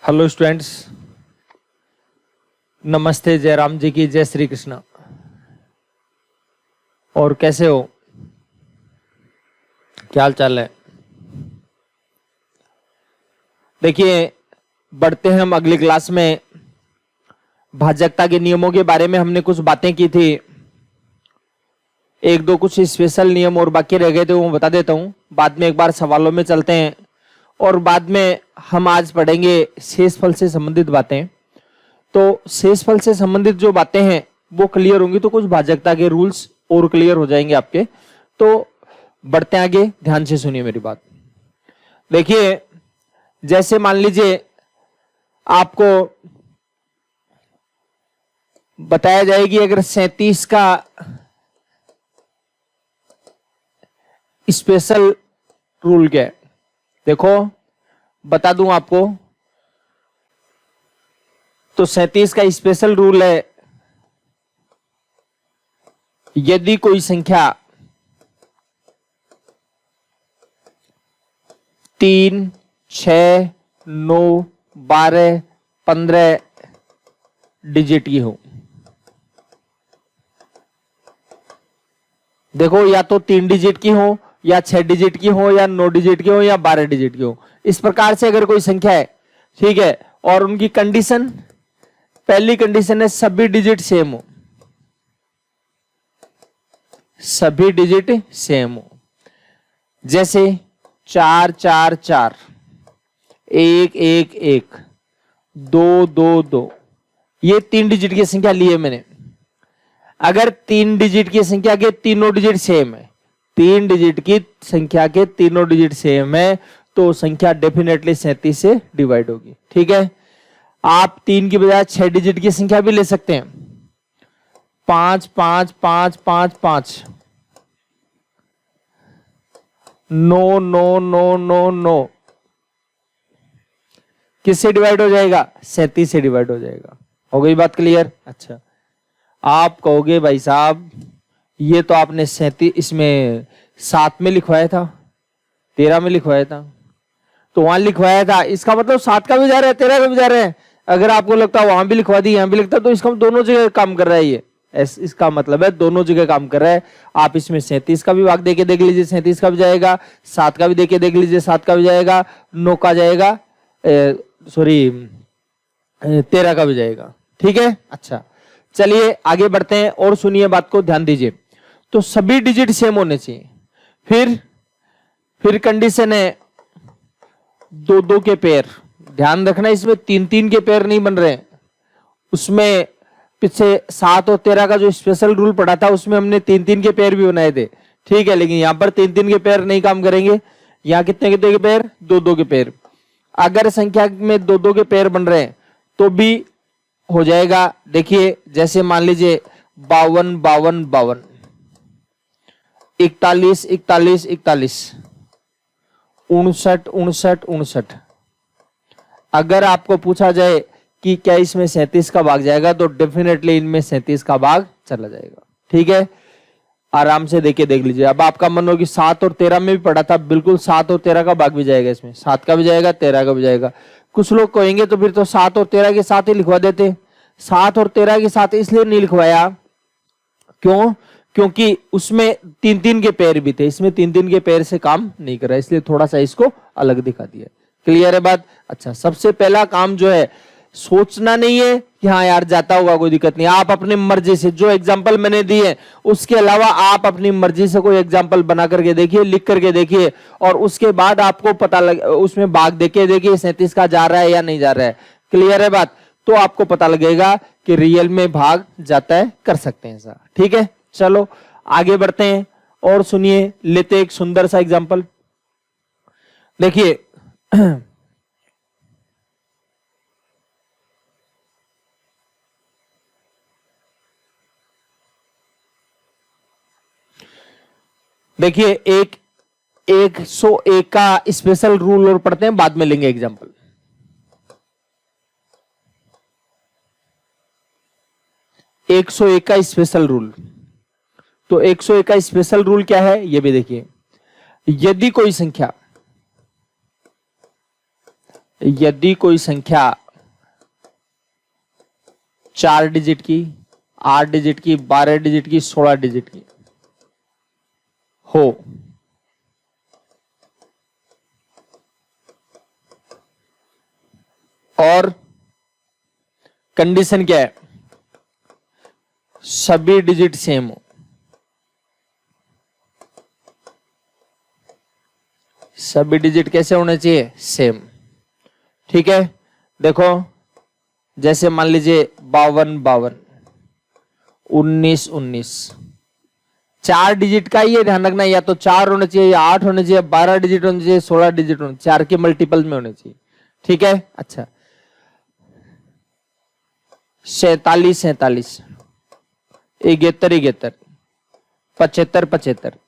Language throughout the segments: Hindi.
हेलो स्टूडेंट्स, नमस्ते। जयराम जी की जय श्री कृष्ण। और कैसे हो, क्या हाल चाल है? देखिए, बढ़ते हैं हम अगली क्लास में। भाजकता के नियमों के बारे में हमने कुछ बातें की थी। एक दो कुछ स्पेशल नियम और बाकी रह गए थे, वो बता देता हूं। बाद में एक बार सवालों में चलते हैं और बाद में हम आज पढ़ेंगे शेषफल से संबंधित बातें। तो शेषफल से संबंधित जो बातें हैं वो क्लियर होंगी तो कुछ भाजकता के रूल्स और क्लियर हो जाएंगे आपके। तो बढ़ते हैं आगे, ध्यान से सुनिए मेरी बात। देखिए, जैसे मान लीजिए आपको बताया जाएगी अगर 37 का स्पेशल रूल क्या है, देखो बता दूं आपको। तो 37 का स्पेशल रूल है, यदि कोई संख्या 3, 6, 9, 12, 15 डिजिट की हो। देखो, या तो 3 डिजिट की हो, या 6 डिजिट की हो, या 9 डिजिट की हो, या 12 डिजिट की हो। इस प्रकार से अगर कोई संख्या है, ठीक है, और उनकी कंडीशन, पहली कंडीशन है सभी डिजिट सेम हो, सभी डिजिट सेम हो। जैसे 4 4 4, 1 1 1, 2 2 2, ये 3 डिजिट की संख्या ली है मैंने। अगर 3 डिजिट की संख्या के तीनों डिजिट सेम है, 3 डिजिट की संख्या के तीनों डिजिट सेम है, तो संख्या डेफिनेटली 37 से डिवाइड होगी। ठीक है, आप 3 की बजाय 6 डिजिट की संख्या भी ले सकते हैं। 5 5 5 5 5, 9 9 9 9 9, किससे डिवाइड हो जाएगा? 37 से डिवाइड हो जाएगा। हो गई बात क्लियर? अच्छा, आप कहोगे भाई साहब ये तो आपने 37 इसमें 7 में लिखवाया था, 13 में लिखवाया था, तो वहां लिखवाया था, इसका मतलब 7 का भी जा रहा है, 13 का भी जा रहा है। अगर आपको लगता है वहां भी लिखवा दी, यहां भी लिखता, तो इसका दोनों जगह काम कर रहा है ये। इसका मतलब है दोनों जगह काम कर रहा है। आप इसमें 37 का भी भाग देके देख लीजिए, 37 का भी जाएगा। 7 का भी देके देख लीजिए, 7 का भी जाएगा। 9 का जाएगा, सॉरी 13 का भी जाएगा। ठीक है, अच्छा चलिए आगे बढ़ते हैं और सुनिए, बात को ध्यान दीजिए। तो सभी डिजिट सेम होने चाहिए। फिर कंडीशन है 2 2 के पेयर। ध्यान रखना, इसमें 3 3 के पेयर नहीं बन रहे हैं। उसमें पीछे 7 और 13 का जो स्पेशल रूल पढ़ा था उसमें हमने 3 3 के पेयर भी बनाए थे। ठीक है, लेकिन यहां पर 3 3 के पेयर नहीं काम करेंगे। यहां कितने कितने के पेयर? 2 2 के पेयर। अगर संख्या में 2 2 के पेयर बन रहे हैं तो भी हो जाएगा। देखिए, जैसे मान लीजिए 52 52 52, 41 41 41, 59 59 59। अगर आपको पूछा जाए कि क्या इसमें 37 का भाग जाएगा, तो डेफिनेटली इनमें 37 का भाग चला जाएगा। ठीक है, आराम से देख लीजिए। अब आपका मन हो कि 7 और 13 में भी पढ़ा था, बिल्कुल 7 और 13 का भाग भी जाएगा, इसमें 7 का भी जाएगा, 13 का भी जाएगा। कुछ लोग कहेंगे तो फिर तो 7 और 13 के साथ ही लिखवा देते। 7 और 13 के साथ इसलिए नहीं लिखवाया, क्यों? क्योंकि उसमें 3 3 के पेयर भी थे, इसमें 3 3 के पेयर से काम नहीं कर रहा, इसलिए थोड़ा सा इसको अलग दिखा दिया। क्लियर है बात? अच्छा, सबसे पहला काम जो है, सोचना नहीं है कि हाँ यार जाता होगा, कोई दिक्कत नहीं। आप अपनी मर्जी से जो एग्जांपल मैंने दी है उसके अलावा आप अपनी मर्जी से कोई एग्जांपल बना करके देखिए, लिख करके देखिए, और उसके बाद आपको पता लग, उसमें भाग देके देखिए 37 का जा रहा है या नहीं जा रहा है। क्लियर है बात? तो आपको पता लगेगा कि रियल में भाग जाता है, कर सकते हैं ऐसा। ठीक है, चलो आगे बढ़ते हैं और सुनिए, लेते एक सुंदर सा एग्जांपल। देखिए देखिए, एक 101 का स्पेशल रूल और पढ़ते हैं, बाद में लेंगे एग्जांपल। 101 का स्पेशल रूल। तो 101 का स्पेशल रूल क्या है ये भी देखिए। यदि कोई संख्या यदि कोई संख्या 4 डिजिट की, 8 डिजिट की, 12 डिजिट की, 16 डिजिट की हो, और कंडीशन क्या है, सभी डिजिट सेम हो, सभी डिजिट कैसे होने चाहिए, सेम। ठीक है, देखो जैसे मान लीजिए 52 52, 19 19, 4 डिजिट का ये ध्यान रखना, या तो 4 होने चाहिए, या 8 होने चाहिए, 12 डिजिट होने चाहिए, 16 डिजिट होने, 4 के मल्टीपल में होने चाहिए। ठीक है, अच्छा 47 47, 71 71, 75 75।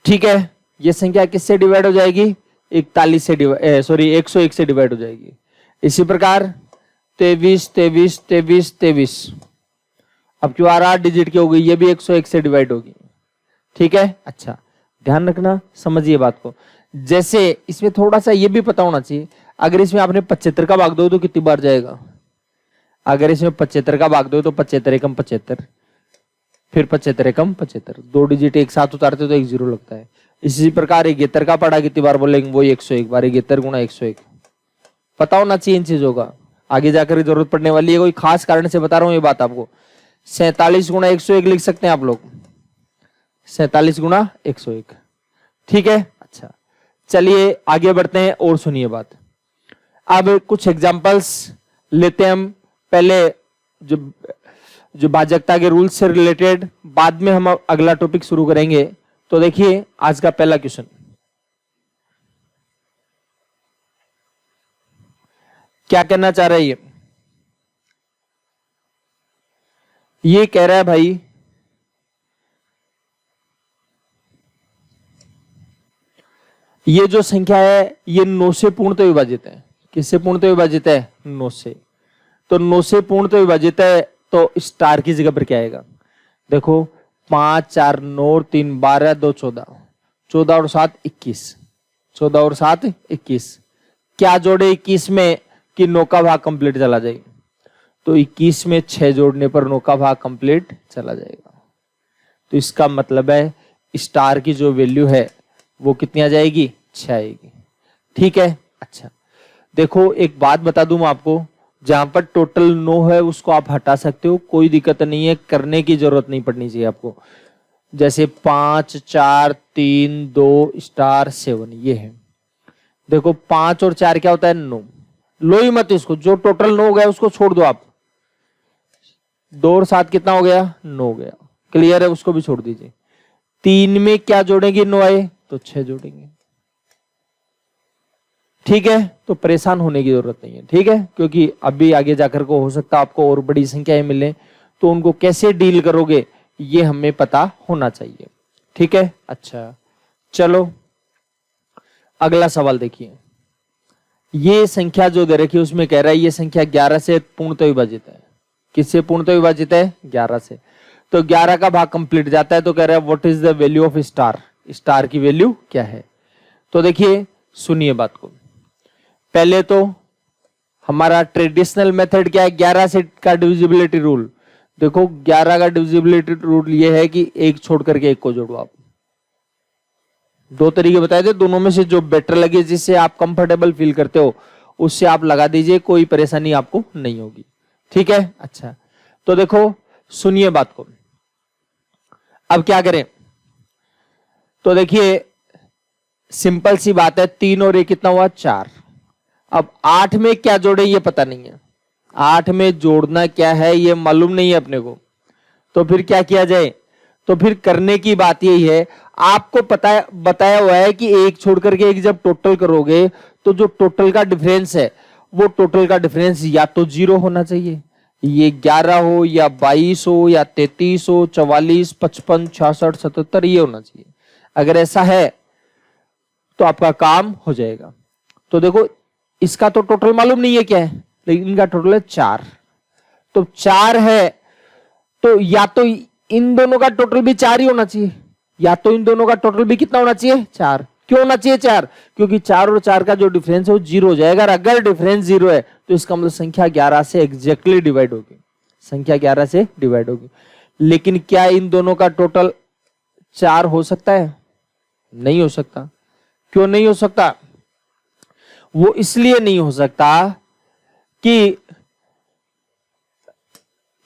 ठीक है, ये संख्या किससे डिवाइड हो जाएगी, 41 से डिवाइड, सॉरी 101 से डिवाइड हो जाएगी। इसी प्रकार 23 23 23 23, अब क्यों 8 डिजिट की हो गई, ये भी 101 से डिवाइड होगी। ठीक है, अच्छा ध्यान रखना, समझिए बात को। जैसे इसमें थोड़ा सा ये भी पता होना चाहिए, अगर इसमें आपने 75 का भाग दो तो कितनी बार जाएगा, अगर इसमें 75 का भाग दो तो 75 एकम 75, फिर 75 एकम 75, 2 डिजिट एक साथ उतारते तो 1 0 लगता है। इसी प्रकार 71 का पढ़ा कितनी बार बोलेंगे, वो 101 बार, 71 गुणा 101, पता होना चाहिए इन चीजों का, आगे जाकर जरूरत पड़ने वाली है, कोई खास कारण से बता रहा हूं ये बात आपको। 47 गुणा 101 लिख सकते हैं आप लोग, 47 गुणा 101। ठीक है, अच्छा चलिए आगे बढ़ते हैं और सुनिए बात। अब कुछ एग्जांपल्स लेते हैं हम, पहले जो भाजकता के रूल से रिलेटेड, बाद में हम अगला टॉपिक शुरू करेंगे। तो देखिए आज का पहला क्वेश्चन, क्या कहना चाह रहा है ये कह रहा है भाई ये जो संख्या है ये 9 से पूर्णतः विभाजित है। किससे पूर्णतः विभाजित है, 9 से। तो 9 से पूर्णतः विभाजित है, तो स्टार की जगह पर क्या आएगा, देखो 5 4 9 3 12 2 14, 14 और 7 21, 14 और 7 21, क्या जोड़े 21 में कि 9 का भाग कंप्लीट चला जाए, तो 21 में 6 जोड़ने पर 9 का भाग कंप्लीट चला जाएगा। तो इसका मतलब है स्टार की जो वैल्यू है वो कितनी आ जाएगी, 6 आएगी। ठीक है, अच्छा देखो एक बात बता दूं मैं आपको, जहां पर टोटल 9 है उसको आप हटा सकते हो, कोई दिक्कत नहीं है, करने की जरूरत नहीं पड़नी चाहिए आपको। जैसे 5 4 3 2 स्टार 7 ये है, देखो 5 और 4 क्या होता है, 9, लो ही मत इसको, जो टोटल 9 गया उसको छोड़ दो आप, 2 और 7 कितना हो गया, 9 हो गया, क्लियर है, उसको भी छोड़ दीजिए। 3 में क्या जोड़ेंगे, 9 आए तो 6 जोड़ेंगे। ठीक है, तो परेशान होने की जरूरत नहीं है, ठीक है, क्योंकि अभी आगे जाकर को हो सकता है आपको और बड़ी संख्याएं मिले, तो उनको कैसे डील करोगे ये हमें पता होना चाहिए। ठीक है, अच्छा चलो अगला सवाल देखिए। ये संख्या जो दे रखी है उसमें कह रहा है ये संख्या 11 से पूर्णतः विभाजित है। किससे पूर्णतः विभाजित है, 11 से। तो 11 का भाग कंप्लीट जाता है, तो कह रहा है what is the value of star, star की वैल्यू क्या है। तो देखिए सुनिए बात को, पहले तो हमारा ट्रेडिशनल मेथड क्या है, 11 से का डिविजिबिलिटी रूल। देखो 11 का डिविजिबिलिटी रूल ये है कि एक छोड़ करके एक को जोड़ो आप। दो तरीके बताए थे, दोनों में से जो बेटर लगे, जिससे आप कंफर्टेबल फील करते हो उससे आप लगा दीजिए, कोई परेशानी आपको नहीं होगी। ठीक है, अच्छा तो देखो सुनिए बात को, अब क्या करें। तो देखिए सिंपल सी बात है, 3 और 1 कितना हुआ, 4। अब 8 में क्या जोड़े ये पता नहीं है, 8 में जोड़ना क्या है ये मालूम नहीं है अपने को, तो फिर क्या किया जाए, तो फिर करने की बात यही है, आपको पता बताया हुआ है कि एक छोड़ करके एक जब टोटल करोगे तो जो टोटल का डिफरेंस है वो टोटल का डिफरेंस या तो 0 होना चाहिए, ये 11 हो या 22 हो या 33 हो, 44 55 66 77 ये होना चाहिए। अगर ऐसा है तो आपका काम हो जाएगा। तो देखो इसका तो टोटल मालूम नहीं है क्या है, लेकिन इनका टोटल है 4। तो 4 है तो या तो इन दोनों का टोटल भी 4 ही होना चाहिए, या तो इन दोनों का टोटल भी कितना होना चाहिए, 4। क्यों होना चाहिए 4? क्योंकि 4 और 4 का जो डिफरेंस है वो 0 हो जाएगा। अगर डिफरेंस 0 है तो इसका मतलब संख्या 11 से एग्जैक्टली डिवाइड होगी, संख्या 11 से डिवाइड होगी। लेकिन क्या इन दोनों का टोटल 4 हो सकता है? नहीं हो सकता। क्यों नहीं हो सकता? वो इसलिए नहीं हो सकता कि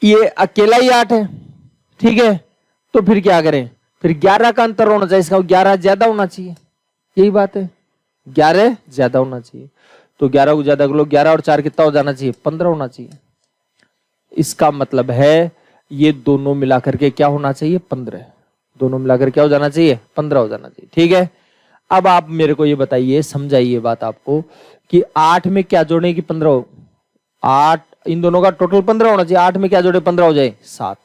ये अकेला ही 8 है, ठीक है। तो फिर क्या करें? फिर 11 का अंतर होना चाहिए, इसका 11 ज्यादा होना चाहिए, यही बात है, 11 ज्यादा होना चाहिए। तो 11 को ज्यादा कर लो, 11 और 4 कितना हो जाना चाहिए? 15 होना चाहिए। इसका मतलब है ये दोनों मिलाकर के क्या होना चाहिए? 15। दोनों मिलाकर क्या हो जाना चाहिए? 15 हो जाना चाहिए, ठीक है। अब आप मेरे को ये बताइए, समझाइए बात आपको कि 8 में क्या जोड़े कि 15 हो? 8, इन दोनों का टोटल 15 होना चाहिए, 8 में क्या जोड़े 15 हो जाए? 7।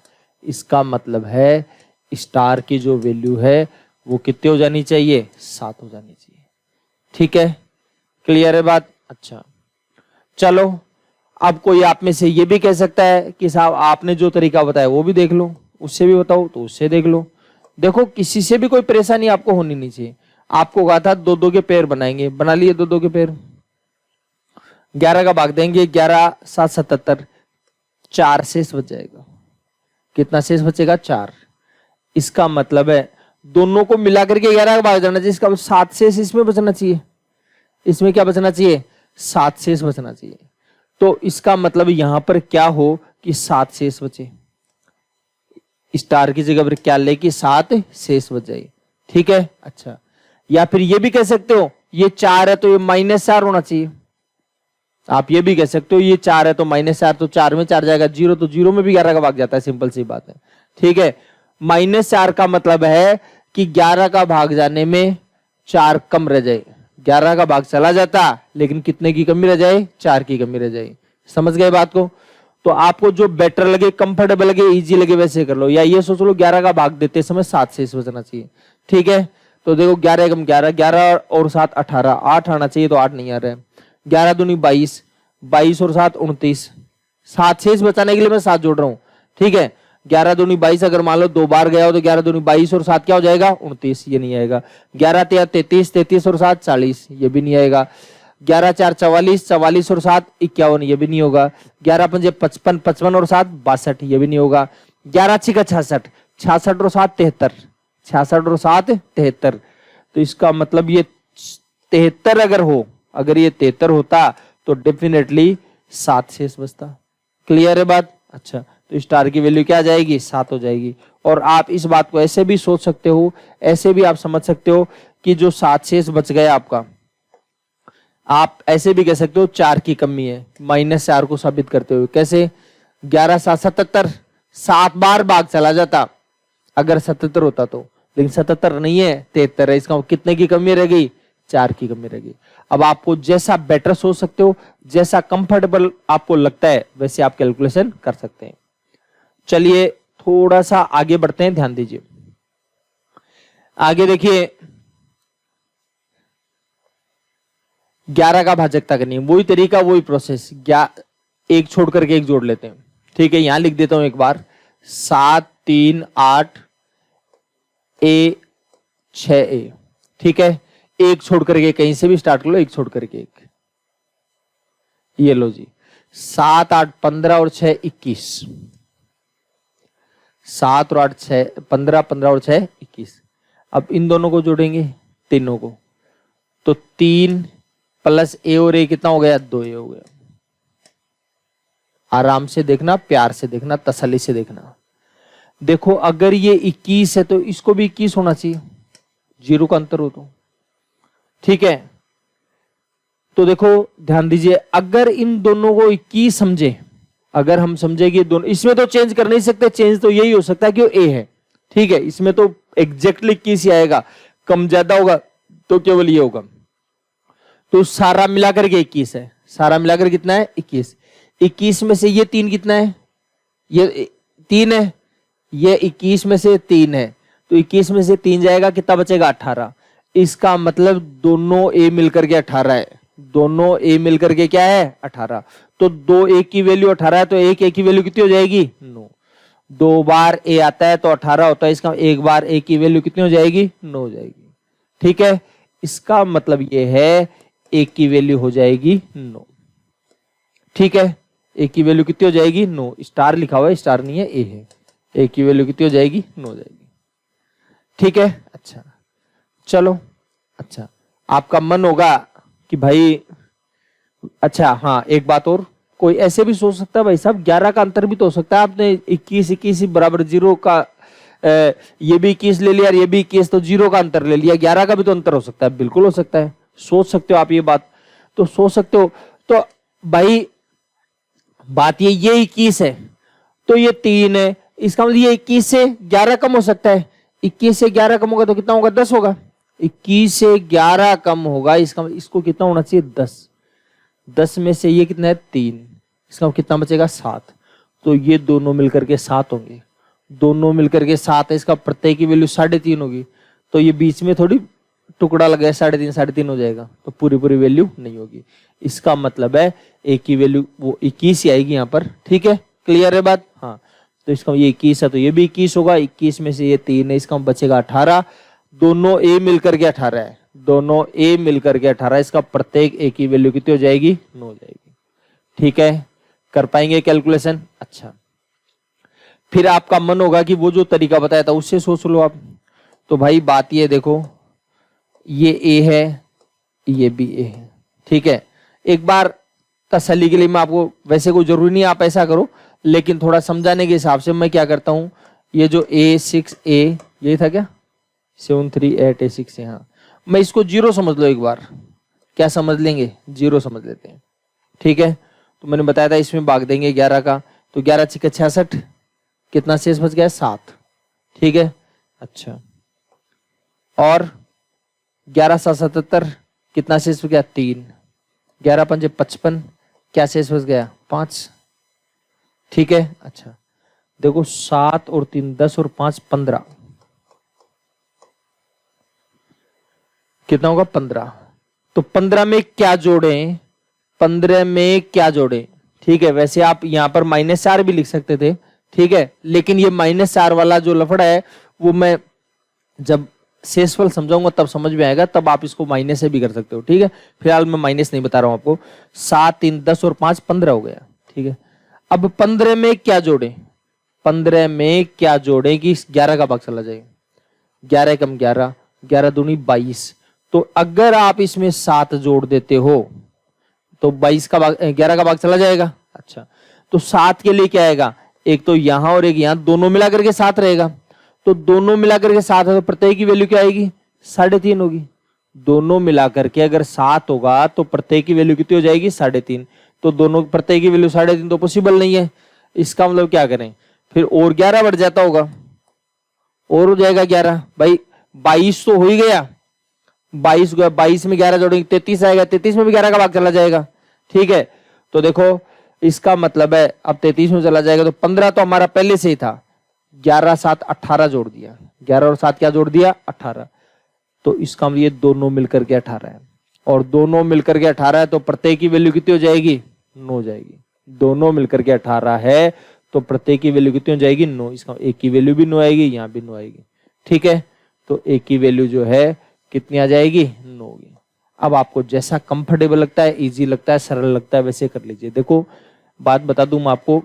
इसका मतलब है स्टार की जो वैल्यू है वो कितने हो जानी चाहिए? 7 हो जानी चाहिए, ठीक है। क्लियर है बात? अच्छा चलो, अब कोई आप में से ये भी कह सकता है कि साहब आपने जो तरीका बताया वो भी देख लो, उससे भी बताओ तो उससे देख लो। देखो किसी से भी कोई परेशानी आपको होनी नहीं चाहिए। आपको कहा था 2-2 के पेयर बनाएंगे, बना लिए 2-2 के पेयर। 11 का भाग देंगे, 11 7 77, 4 शेष बच जाएगा। कितना शेष बचेगा? 4। इसका मतलब है दोनों को मिलाकर के 11 का भाग जाना चाहिए, इसका 7 शेष इसमें बचना चाहिए। इसमें क्या बचना चाहिए? 7 शेष बचना चाहिए। तो इसका मतलब यहां पर क्या हो कि 7 शेष बचे, स्टार की जगह पर क्या ले कि 7 शेष बच जाए, ठीक है। अच्छा, या फिर ये भी कह सकते हो ये 4 है तो ये -4 होना चाहिए। आप ये भी कह सकते हो ये 4 है तो -4, तो 4 में 4 जाएगा 0, तो 0 में भी 11 का भाग जाता है, सिंपल सी बात है, ठीक है। -4 का मतलब है कि 11 का भाग जाने में 4 कम रह जाए। 11 का भाग चला जाता लेकिन कितने की कमी रह जाए? 4 की कमी रह जाए। समझ गए बात को? तो आपको जो बेटर लगे, कंफर्टेबल लगे, इजी लगे वैसे कर लो, या ये सोच लो 11 का भाग देते समय 7 शेष बचना चाहिए, ठीक है। तो देखो 11 कम 11, 11 और 7 18, 8 आना चाहिए तो 8 नहीं आ रहा है। 11 दूनी 22, 22 और 7 29, 7 शेष बचाने के लिए मैं 7 जोड़ रहा हूँ, ठीक है। 11 दूनी 22, अगर मान लो 2 बार गया हो तो 11 दूनी 22 और 7 क्या हो जाएगा? 29, ये नहीं आएगा। 11 3 33, 33 और 7 40, ये भी नहीं आएगा। 11 4 44, 44 और 7 51, ये भी नहीं होगा। 11 5 55, 55 और 7 62, ये भी नहीं होगा। 11 6 66, 66 और 7 73, 66 और 7 73। तो इसका मतलब ये 73 अगर हो, अगर ये 73 होता तो डेफिनेटली 7 शेष बचता। क्लियर है बात? अच्छा, तो स्टार की वैल्यू क्या आ जाएगी? 7 हो जाएगी। और आप इस बात को ऐसे भी सोच सकते हो, ऐसे भी आप समझ सकते हो कि जो 7 शेष बच गया आपका, आप ऐसे भी कह सकते हो 4 की कमी है, -4 को साबित करते हुए। कैसे? 11 7 77, 7 बार भाग चला जाता अगर 77 होता तो, लेकिन 77 नहीं है, 73 है। इसका कितने की कमी रह गई? 4 की कमी रह गई। अब आपको जैसा बेटर सोच सकते हो, जैसा कंफर्टेबल आपको लगता है वैसे आप कैलकुलेशन कर सकते हैं। चलिए थोड़ा सा आगे बढ़ते हैं, ध्यान दीजिए। आगे देखिए, 11 का भाजकता करनी है, वही तरीका वही प्रोसेस। एक छोड़ करके एक जोड़ लेते हैं, ठीक है। यहां लिख देता हूं एक बार, 7 3 8 A 6A, ठीक है। एक छोड़ करके कहीं से भी स्टार्ट कर लो, एक छोड़ करके एक, ये लो जी। 7 8 15 और 6 21, 7 और 8 6 15, 15 और 6 21। अब इन दोनों को जोड़ेंगे, तीनों को, तो 3 प्लस A और A कितना हो गया? 2A हो गया। आराम से देखना, प्यार से देखना, तसल्ली से देखना। देखो अगर ये 21 है तो इसको भी 21 होना चाहिए, 0 का अंतर हो तो, ठीक है। तो देखो ध्यान दीजिए, अगर इन दोनों को 21 समझे, अगर हम समझे कि दोनों, इसमें तो चेंज कर नहीं सकते, चेंज तो यही हो सकता है कि वो A है, ठीक है। इसमें तो एग्जैक्टली 21 ही आएगा, कम ज्यादा होगा तो केवल ये होगा। तो सारा मिलाकर के 21 है, सारा मिलाकर कितना है? 21। 21 में से ये 3 कितना है? ये 3 है। ये 21 में से 3 है, तो 21 में से 3 जाएगा, कितना बचेगा? 18। इसका मतलब दोनों A मिलकर के 18 है, दोनों A मिलकर के क्या है? 18। तो 2A की वैल्यू 18 है, तो 1A की वैल्यू कितनी हो जाएगी? 9। 2 बार A आता है तो 18 होता है, इसका एक बार A की वैल्यू कितनी हो जाएगी? 9 हो जाएगी, ठीक है। इसका मतलब ये है ए की वैल्यू हो जाएगी 9। ठीक है, ए की वैल्यू कितनी हो जाएगी 9। स्टार लिखा हुआ है, स्टार नहीं है, ए है। ए की वैल्यू कितनी हो जाएगी 9 हो जाएगी। ठीक है, अच्छा चलो। अच्छा, आपका मन होगा कि भाई अच्छा हाँ, एक बात और, कोई ऐसे भी सोच सकता है भाई साहब 11 का अंतर भी तो हो सकता है। आपने 21 बराबर 0 का ये भी 21 ले लिया और ये भी 21, तो 0 का अंतर ले लिया, 11 का भी तो अंतर हो सकता है। बिल्कुल हो सकता है, सोच सकते हो आप ये बात, तो सोच सकते हो। तो भाई बात ये 21 है तो ये 3 है, इसका मतलब ये 21 से 11 कम हो सकता है। 21 से 11 कम होगा तो कितना होगा 10 होगा। 21 से 11 कम होगा, इसका इसको कितना होना चाहिए 10। 10 में से ये कितना है 3, इसका कितना बचेगा 7। तो ये दोनों मिलकर के 7 होंगे, दोनों मिलकर के 7 है। इसका प्रत्येक की वैल्यू 3.5 होगी, तो ये बीच में थोड़ी टुकड़ा लगा है 3.5 हो जाएगा, तो पूरी पूरी वैल्यू नहीं होगी। इसका मतलब है ए की वैल्यू वो 21 ही आएगी यहाँ पर। ठीक है, क्लियर है बात। हाँ, तो इसका ये 21 है तो ये भी 21 होगा। 21 में से ये 3 है, इसका बचेगा 18। दोनों ए मिलकर के 18 है, दोनों ए मिलकर के 18। इसका प्रत्येक ए की वैल्यू कितनी हो जाएगी 9 हो जाएगी। ठीक है, कर पाएंगे कैलकुलेशन। अच्छा, फिर आपका मन होगा कि वो जो तरीका बताया था उससे सोच लो आप। तो भाई बात ये देखो, ये ए है, ये भी ए है। ठीक है, एक बार तसल्ली के लिए मैं आपको, वैसे कोई जरूरी नहीं आप ऐसा करो, लेकिन थोड़ा समझाने के हिसाब से मैं क्या करता हूं, ये जो A6A यही था क्या 738A6 है, हाँ, मैं इसको 0 समझ लो एक बार। क्या समझ लेंगे 0 समझ लेते हैं। ठीक है, तो मैंने बताया था इसमें भाग देंगे 11 का, तो 11 × 66 कितना शेष बच गया 7। ठीक है, अच्छा, और 11 × 7 = 77 कितना शेष बच गया 3। 11 × 5 = 55 क्या शेष बच गया 5। ठीक है, अच्छा देखो 7 और 3 10 और 5 15 कितना होगा 15। तो 15 में क्या जोड़ें, 15 में क्या जोड़ें। ठीक है, वैसे आप यहां पर -4 भी लिख सकते थे। ठीक है, लेकिन ये -4 वाला जो लफड़ा है वो मैं जब शेषफल समझाऊंगा तब समझ में आएगा, तब आप इसको माइनस से भी कर सकते हो। ठीक है, फिलहाल मैं माइनस नहीं बता रहा हूं आपको। 7 3 10 और 5 15 हो गया। ठीक है, अब 15 में क्या जोड़ें, 15 में क्या जोड़ें कि 11 का भाग चला जाएगा। 11 कम 11, 11 दूनी 22। तो अगर आप इसमें 7 जोड़ देते हो तो 22 का भाग 11 का भाग चला जाएगा। अच्छा, तो 7 के लिए क्या आएगा, एक तो यहां और एक यहां, दोनों मिलाकर के 7 रहेगा। तो दोनों मिलाकर के 7 है तो प्रत्येक की वैल्यू क्या आएगी 3.5 होगी। दोनों मिलाकर के अगर 7 होगा तो प्रत्येक की वैल्यू कितनी हो जाएगी 3.5। तो दोनों प्रत्येक की वैल्यू 3.5 तो पॉसिबल नहीं है। इसका मतलब क्या करें, फिर और 11 बढ़ जाता होगा, और हो जाएगा 11। भाई 22 तो हो ही गया, 22 में 11 जोड़ेंगे 33 आएगा, 33 में भी 11 का भाग चला जाएगा। ठीक है, तो देखो इसका मतलब है अब 33 में चला जाएगा तो 15 तो हमारा पहले से ही था, 11 7 18 जोड़ दिया, 11 और 7 क्या जोड़ दिया 18। तो इसका मतलब ये दोनों मिलकर के 18 है, और दोनों मिलकर के 18 है तो प्रत्येक की वैल्यू कितनी हो जाएगी 9 हो जाएगी। दोनों मिलकर के 18 है तो प्रत्येक की वैल्यू कितनी हो जाएगी 9। इसका एक की वैल्यू भी 9 आएगी, यहाँ भी 9 आएगी। ठीक है, तो एक की वैल्यू जो है कितनी आ जाएगी 9 होगी। अब आपको जैसा कंफर्टेबल लगता है, इजी लगता है, सरल लगता है, वैसे कर लीजिए। देखो बात बता दूं मैं आपको,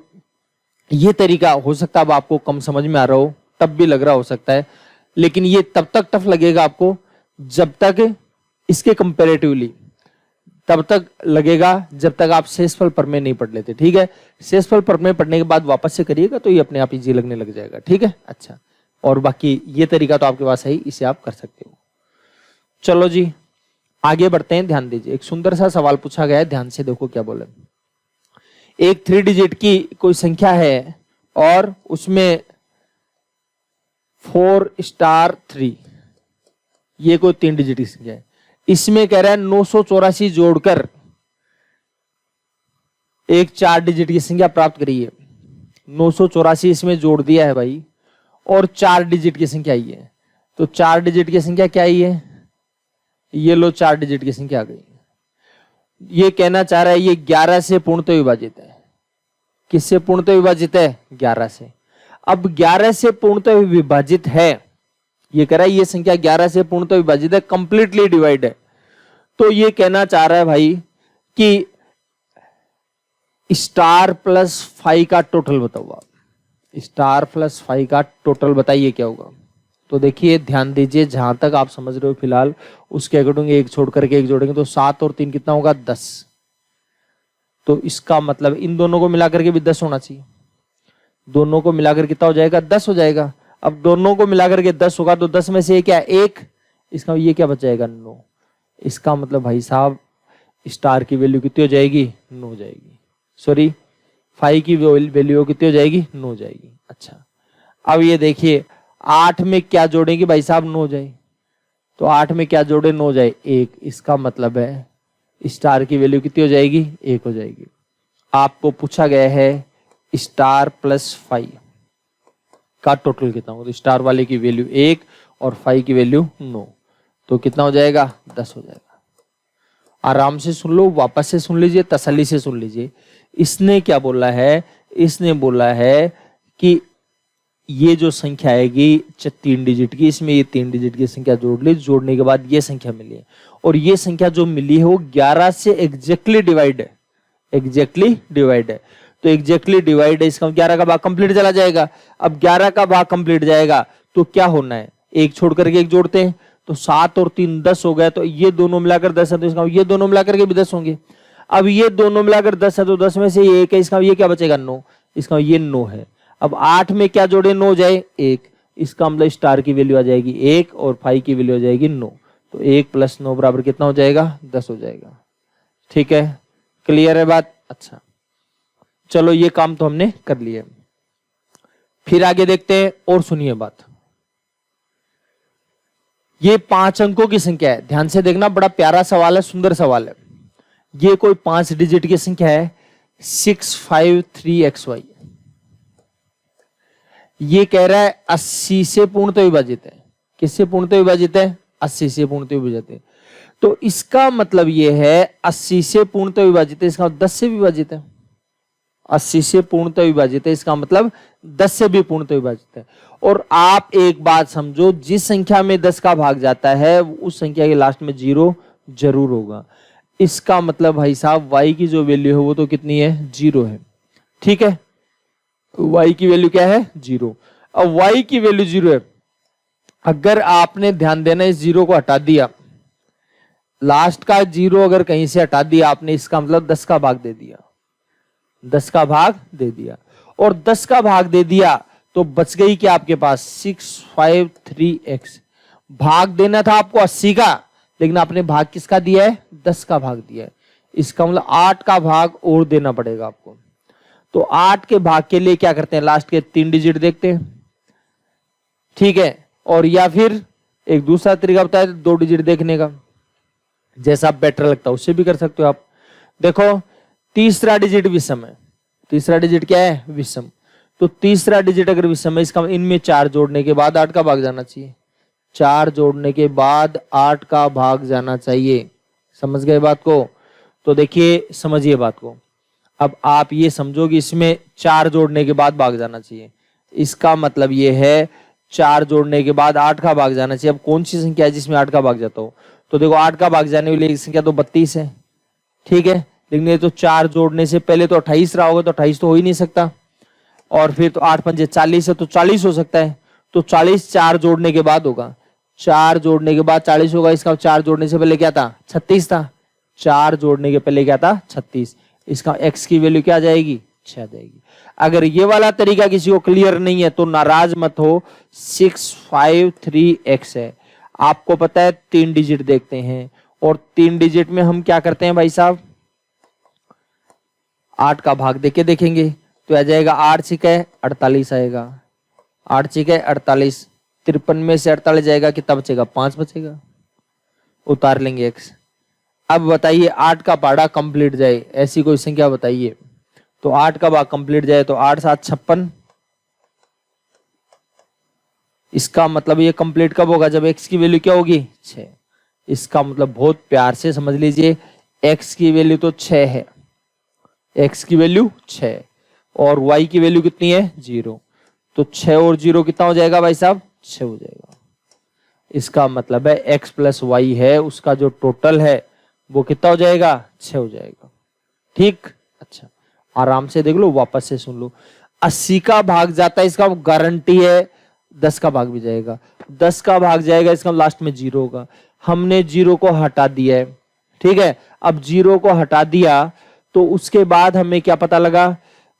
ये तरीका हो सकता है अब आपको कम समझ में आ रहा हो, तब भी लग रहा हो सकता है, लेकिन ये तब तक टफ लगेगा आपको जब तक इसके कंपैरेटिवली, तब तक लगेगा जब तक आप शेषफल प्रमेय नहीं पढ़ लेते। ठीक है, शेषफल प्रमेय पढ़ने के बाद वापस से करिएगा तो ये अपने आप इजी लगने लग जाएगा। ठीक है, अच्छा, और बाकी ये तरीका तो आपके पास है ही, इसे आप कर सकते हो। चलो जी आगे बढ़ते हैं, ध्यान दीजिए। एक सुंदर सा सवाल पूछा गया है, ध्यान से देखो क्या बोले। एक 3 डिजिट की कोई संख्या है और उसमें 4*3, ये कोई 3 डिजिट की संख्या है। इसमें कह रहा है 984 जोड़कर एक 4 डिजिट की संख्या प्राप्त करिए। 984 इसमें जोड़ दिया है भाई, और 4 डिजिट की संख्या आई है। तो 4 डिजिट की संख्या क्या आई है, ये लो 4 डिजिट की संख्या आ गई। ये कहना चाह रहा है ये 11 से पूर्णतः विभाजित है। किससे पूर्णतः विभाजित है 11 से। अब 11 से पूर्णतः विभाजित है ये कह रहा है ये संख्या 11 से पूर्णतः विभाजित है, कंप्लीटली डिवाइड है। तो ये कहना चाह रहा है भाई कि स्टार प्लस 5 का टोटल बताओ आप, स्टार प्लस 5 का टोटल बताइए क्या होगा। तो देखिए ध्यान दीजिए, जहां तक आप समझ रहे हो फिलहाल उसके अकॉर्डिंग एक छोड़ करके एक जोड़ेंगे तो 7 और 3 कितना होगा 10। तो इसका मतलब इन दोनों को मिलाकर के भी 10 होना चाहिए, दोनों को मिलाकर कितना हो जाएगा 10 हो जाएगा। अब दोनों को मिलाकर के 10 होगा तो 10 में से क्या एक, इसका ये क्या बच जाएगा 9। इसका मतलब भाई साहब स्टार की वैल्यू कितनी हो जाएगी 9 हो जाएगी, सॉरी 5 की वैल्यू कितनी हो जाएगी 9 हो जाएगी। अच्छा अब ये देखिए 8 में क्या जोड़ेंगे भाई साहब 9 हो जाए, तो 8 में क्या जोड़े 9 हो जाए 1। इसका मतलब है स्टार की वैल्यू कितनी हो जाएगी 1 हो जाएगी। आपको पूछा गया है स्टार प्लस 5 का टोटल कितना होगा, तो स्टार वाले की वैल्यू 1 और 5 की वैल्यू 9, तो कितना हो जाएगा 10 हो जाएगा। आराम से सुन लो, वापस से सुन लीजिए, तसल्ली से सुन लीजिए। इसने क्या बोला है, इसने बोला है कि ये जो संख्या आएगी 3 डिजिट की, इसमें ये 3 डिजिट की संख्या जोड़ ली, जोड़ने के बाद ये संख्या मिली है, और ये संख्या जो मिली है वो 11 से एग्जैक्टली डिवाइड है, एग्जैक्टली डिवाइड है। तो एग्जैक्टली डिवाइड है, इसका 11 का भाग कंप्लीट चला जाएगा। अब 11 का भाग कंप्लीट जाएगा तो क्या होना है, एक छोड़ करके एक जोड़ते हैं, तो 7 और 3 10 हो गया, तो ये दोनों मिलाकर 10 है, तो इसका ये दोनों मिलाकर के भी 10 होंगे। अब ये दोनों मिलाकर 10 है, तो 10 में से ये एक है, इसका ये क्या बचेगा 9, इसका ये 9 है। अब 8 में क्या जोड़े 9 हो जाए 1, इसका मतलब स्टार की वैल्यू आ जाएगी 1 और 5 की वैल्यू आ जाएगी 9, तो 1 प्लस 9 बराबर कितना हो जाएगा 10 हो जाएगा। ठीक है, क्लियर है बात। अच्छा चलो ये काम तो हमने कर लिया, फिर आगे देखते हैं और सुनिए बात। ये 5 अंकों की संख्या है, ध्यान से देखना, बड़ा प्यारा सवाल है, सुंदर सवाल है। ये कोई 5 डिजिट की संख्या है 653xy। ये कह रहा है 80 से पूर्णतः विभाजित है। किससे पूर्णतः विभाजित है 80 से पूर्णतः विभाजित है। तो इसका मतलब ये है 80 से पूर्णतः विभाजित है, इसका 10 से विभाजित है। 80 से पूर्णतः विभाजित है, इसका मतलब 10 से भी पूर्णतः विभाजित है। और आप एक बात समझो, जिस संख्या में 10 का भाग जाता है उस संख्या के लास्ट में 0 जरूर होगा। इसका मतलब भाई साहब y की जो वैल्यू है वो तो कितनी है 0 है। ठीक है, y की वैल्यू क्या है 0। अब y की वैल्यू 0 है, अगर आपने ध्यान देना इस 0 को हटा दिया, लास्ट का 0 अगर कहीं से हटा दिया आपने, इसका मतलब 10 का भाग दे दिया, 10 का भाग दे दिया, और 10 का भाग दे दिया तो बच गई क्या आपके पास 653x। भाग देना था आपको 80 का, लेकिन आपने भाग किसका दिया है 10 का भाग दिया है। इसका मतलब 8 का भाग और देना पड़ेगा आपको। तो 8 के भाग के लिए क्या करते हैं, लास्ट के 3 डिजिट देखते हैं। ठीक है, और या फिर एक दूसरा तरीका बताया 2 डिजिट देखने का, जैसा बेटर लगता है उससे भी कर सकते हो आप। देखो तीसरा डिजिट विषम है, तीसरा डिजिट क्या है विषम, तो तीसरा डिजिट अगर विषम है, इसका इनमें 4 जोड़ने के बाद 8 का भाग जाना चाहिए, 4 जोड़ने के बाद 8 का भाग जाना चाहिए। समझ गए बात को। तो देखिए समझिए बात को, अब आप ये समझोगे इसमें 4 जोड़ने के बाद भाग जाना चाहिए, इसका मतलब ये है 4 जोड़ने के बाद 8 का भाग जाना चाहिए। अब कौन सी संख्या है जिसमें 8 का भाग जाता हो, तो देखो 8 का भाग जाने वाली संख्या तो 32 है। ठीक है, लेकिन ये तो 4 जोड़ने से पहले तो 28 रहा होगा, तो 28 तो हो ही नहीं सकता, और फिर तो 8 पंजे 40 है, तो 40 हो सकता है, तो 40 4 जोड़ने के बाद होगा, 4 जोड़ने के बाद 40 होगा। इसका 4 जोड़ने से पहले क्या था 36 था, 4 जोड़ने के पहले क्या था 36। इसका x की वैल्यू क्या आ जाएगी 6 आ जाएगी। अगर ये वाला तरीका किसी को क्लियर नहीं है तो नाराज मत हो, 653x है। आपको पता है 3 डिजिट देखते हैं, और 3 डिजिट में हम क्या करते हैं भाई साहब 8 का भाग देके देखेंगे, तो आ जाएगा 8 छिके 48 आएगा, 8 छिके 48, 53 में से 48 जाएगा, कितना बचेगा 5 बचेगा, उतार लेंगे x। अब बताइए 8 का पहाड़ा कंप्लीट जाए, ऐसी कोई संख्या बताइए, तो 8 का भाग कंप्लीट जाए तो 8 7 56। इसका मतलब ये कंप्लीट कब होगा जब x की वैल्यू क्या होगी 6। इसका मतलब बहुत प्यार से समझ लीजिए, x की वैल्यू तो 6 है, x की वैल्यू 6 और y की वैल्यू कितनी है 0, तो 6 और 0 कितना हो जाएगा भाई साहब 6 हो जाएगा। इसका मतलब है x प्लस वाई है, उसका जो टोटल है वो कितना हो जाएगा, 6 हो जाएगा। ठीक, अच्छा आराम से देख लो, वापस से सुन लो। 80 का भाग जाता है, इसका गारंटी है 10 का भाग भी जाएगा, 10 का भाग जाएगा, इसका लास्ट में 0 होगा। हमने 0 को हटा दिया है, ठीक है। अब 0 को हटा दिया तो उसके बाद हमें क्या पता लगा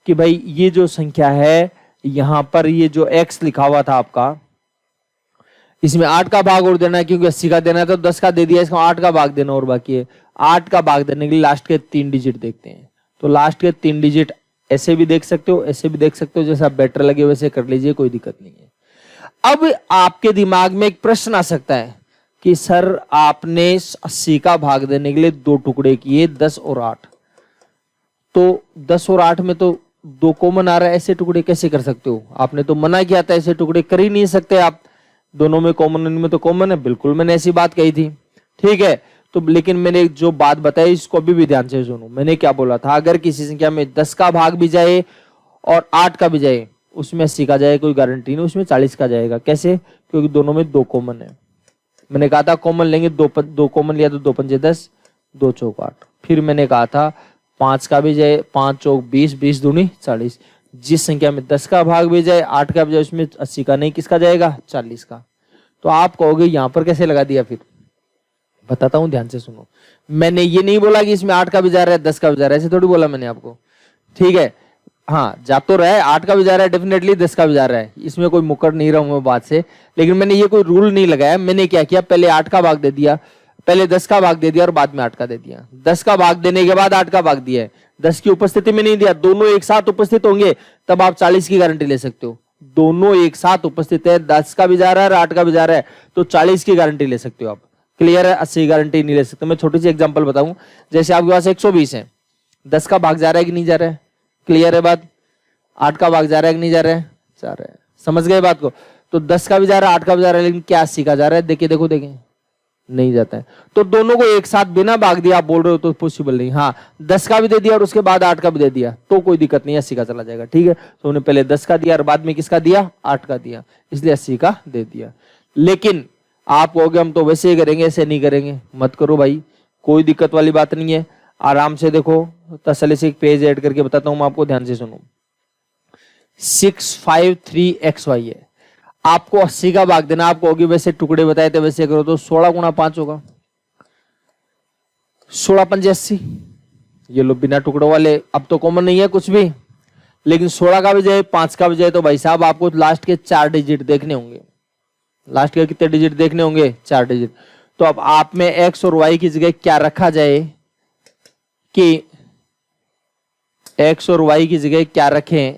कि भाई ये जो संख्या है यहां पर ये जो x लिखा हुआ था आपका, इसमें 8 का भाग और देना है, क्योंकि 80 का देना है तो 10 का दे दिया, इसका 8 का भाग देना और बाकी है। 8 का भाग देने के लिए लास्ट के 3 डिजिट देखते हैं। तो लास्ट के 3 डिजिट ऐसे भी देख सकते हो, ऐसे भी देख सकते हो, जैसा बेटर लगे वैसे कर लीजिए, कोई दिक्कत नहीं है। अब आपके दिमाग में एक प्रश्न आ सकता है कि सर आपने 80 का भाग देने के लिए 2 टुकड़े किए, 10 और 8, तो 10 और 8 में तो 2 कॉमन आ रहा है, ऐसे टुकड़े कैसे कर सकते हो? आपने तो मना किया था, ऐसे टुकड़े कर ही नहीं सकते आप, दोनों में कॉमन, इनमें तो कॉमन है। बिल्कुल मैंने ऐसी बात कही थी, ठीक है। तो लेकिन मैंने जो बात बताई इसको अभी भी ध्यान से सुनो। मैंने क्या बोला था, अगर किसी संख्या में 10 का भाग भी जाए और 8 का भी जाए, उसमें 80 का जाए कोई गारंटी नहीं, उसमें 40 का जाएगा। कैसे? क्योंकि दोनों में 2 कॉमन है। मैंने कहा था कॉमन लेंगे, 2 कॉमन लिया तो 2 पंजे 10, 2 चौक 8। फिर मैंने कहा था 5 का भी जाए, 5 चौक 20, 20 दूनी 40। जिस संख्या में 10 का भाग भी जाए, 8 का भी जाए, उसमें 80 का नहीं, किसका जाएगा, 40 का। तो आप कहोगे यहां पर कैसे लगा दिया? फिर बताता हूं, ध्यान से सुनो। मैंने ये नहीं बोला कि इसमें 8 का भी जा रहा है 10 का भी जा रहा है, ऐसे थोड़ी बोला मैंने आपको, ठीक है। हाँ, जा तो रहा है, 8 का भी जा रहा है डेफिनेटली, 10 का भी जा रहा है, इसमें कोई मुकर नहीं रहा हूं मैं बात से। लेकिन मैंने ये कोई रूल नहीं लगाया। मैंने क्या किया, पहले 8 का भाग दे दिया, पहले 10 का भाग दे दिया और बाद में 8 का दे दिया। 10 का भाग देने के बाद 8 का भाग दिया है, 10 की उपस्थिति में नहीं दिया, दोनों एक साथ उपस्थित होंगे तब आप 40 की गारंटी ले सकते हो। दोनों एक साथ उपस्थित है, 10 का भी जा रहा है और 8 का भी जा रहा है, तो 40 की गारंटी ले सकते हो आप। क्लियर है? 80 की गारंटी नहीं ले सकते। मैं छोटी सी एग्जांपल बताऊं, जैसे आपके पास 120 है, 10 का भाग जा रहा है कि नहीं जा रहा है? क्लियर है बात? 8 का भाग जा रहा है कि नहीं जा रहा है? जा रहा है। समझ गए बात को? तो 10 का भी जा रहा है, 8 का भी जा रहा है, लेकिन क्या 80 का जा रहा है? देखिए देखो देखें, नहीं जाता है। तो दोनों को एक साथ बिना भाग दिया आप बोल रहे हो तो पॉसिबल नहीं। हाँ, 10 का भी दे दिया और उसके बाद 8 का भी दे दिया तो कोई दिक्कत नहीं, 80 का चला जाएगा, ठीक है। तो उन्हें पहले 10 का दिया और बाद में किसका दिया? 8 का दिया, इसलिए 80 का दे दिया। लेकिन आप कहोगे हम तो वैसे ही करेंगे, ऐसे नहीं करेंगे। मत करो भाई, कोई दिक्कत वाली बात नहीं है। आराम से देखो, तसल्ली से एक पेज ऐड करके बताता हूं मैं आपको, ध्यान से सुनो। 653xy है, आपको 80 का भाग देना। आपको होगी वैसे टुकड़े बताए थे वैसे करो तो 16 गुणा 5 होगा, 16 पंजे 80। ये लो बिना टुकड़ों वाले, अब तो कॉमन नहीं है कुछ भी, लेकिन 16 का भी जाए 5 का भी जाए तो भाई साहब आपको लास्ट के 4 डिजिट देखने होंगे। लास्ट के कितने डिजिट देखने होंगे? 4 डिजिट। तो अब आप में x और y की जगह क्या रखा जाए कि x और y की जगह क्या रखें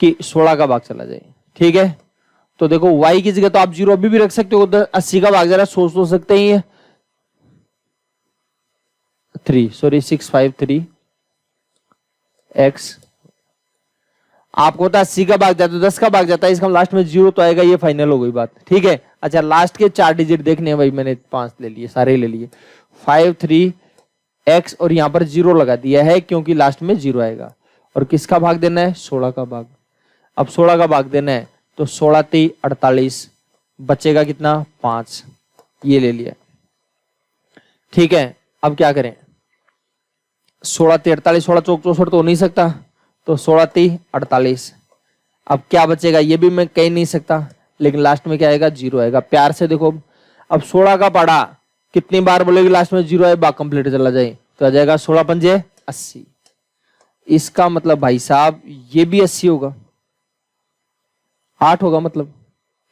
कि 16 का भाग चला जाए, ठीक है। तो देखो y की जगह तो आप 0 अभी भी रख सकते हो, 80 का भाग जरा सोच सकते ही है, 653 x। आपको होता है 80 का भाग जाता है, 10 का भाग जाता है, इसका लास्ट में 0 तो आएगा, ये फाइनल हो गई बात, ठीक है। अच्छा, लास्ट के 4 डिजिट देखने हैं भाई, मैंने 5 ले लिए, सारे ले लिए, 53x और यहां पर 0 लगा दिया है क्योंकि लास्ट में 0 आएगा। और किसका भाग देना है? 16 का भाग। अब 16 का भाग देना है तो 16 3 48, बचेगा कितना? 5, ये ले लिया, ठीक है। अब क्या करें? 16 3 48, 16 चौक 64 तो हो नहीं सकता, तो 16 3 48। अब क्या बचेगा? ये भी मैं कह नहीं सकता, लेकिन लास्ट में क्या आएगा? 0 आएगा। प्यार से देखो, अब 16 का पढ़ा कितनी बार बोलेगी लास्ट में 0 आए, बाग कंप्लीट चला जाए तो आ जाएगा 16 पंजे 80। इसका मतलब भाई साहब ये भी 80 होगा, 8 होगा मतलब,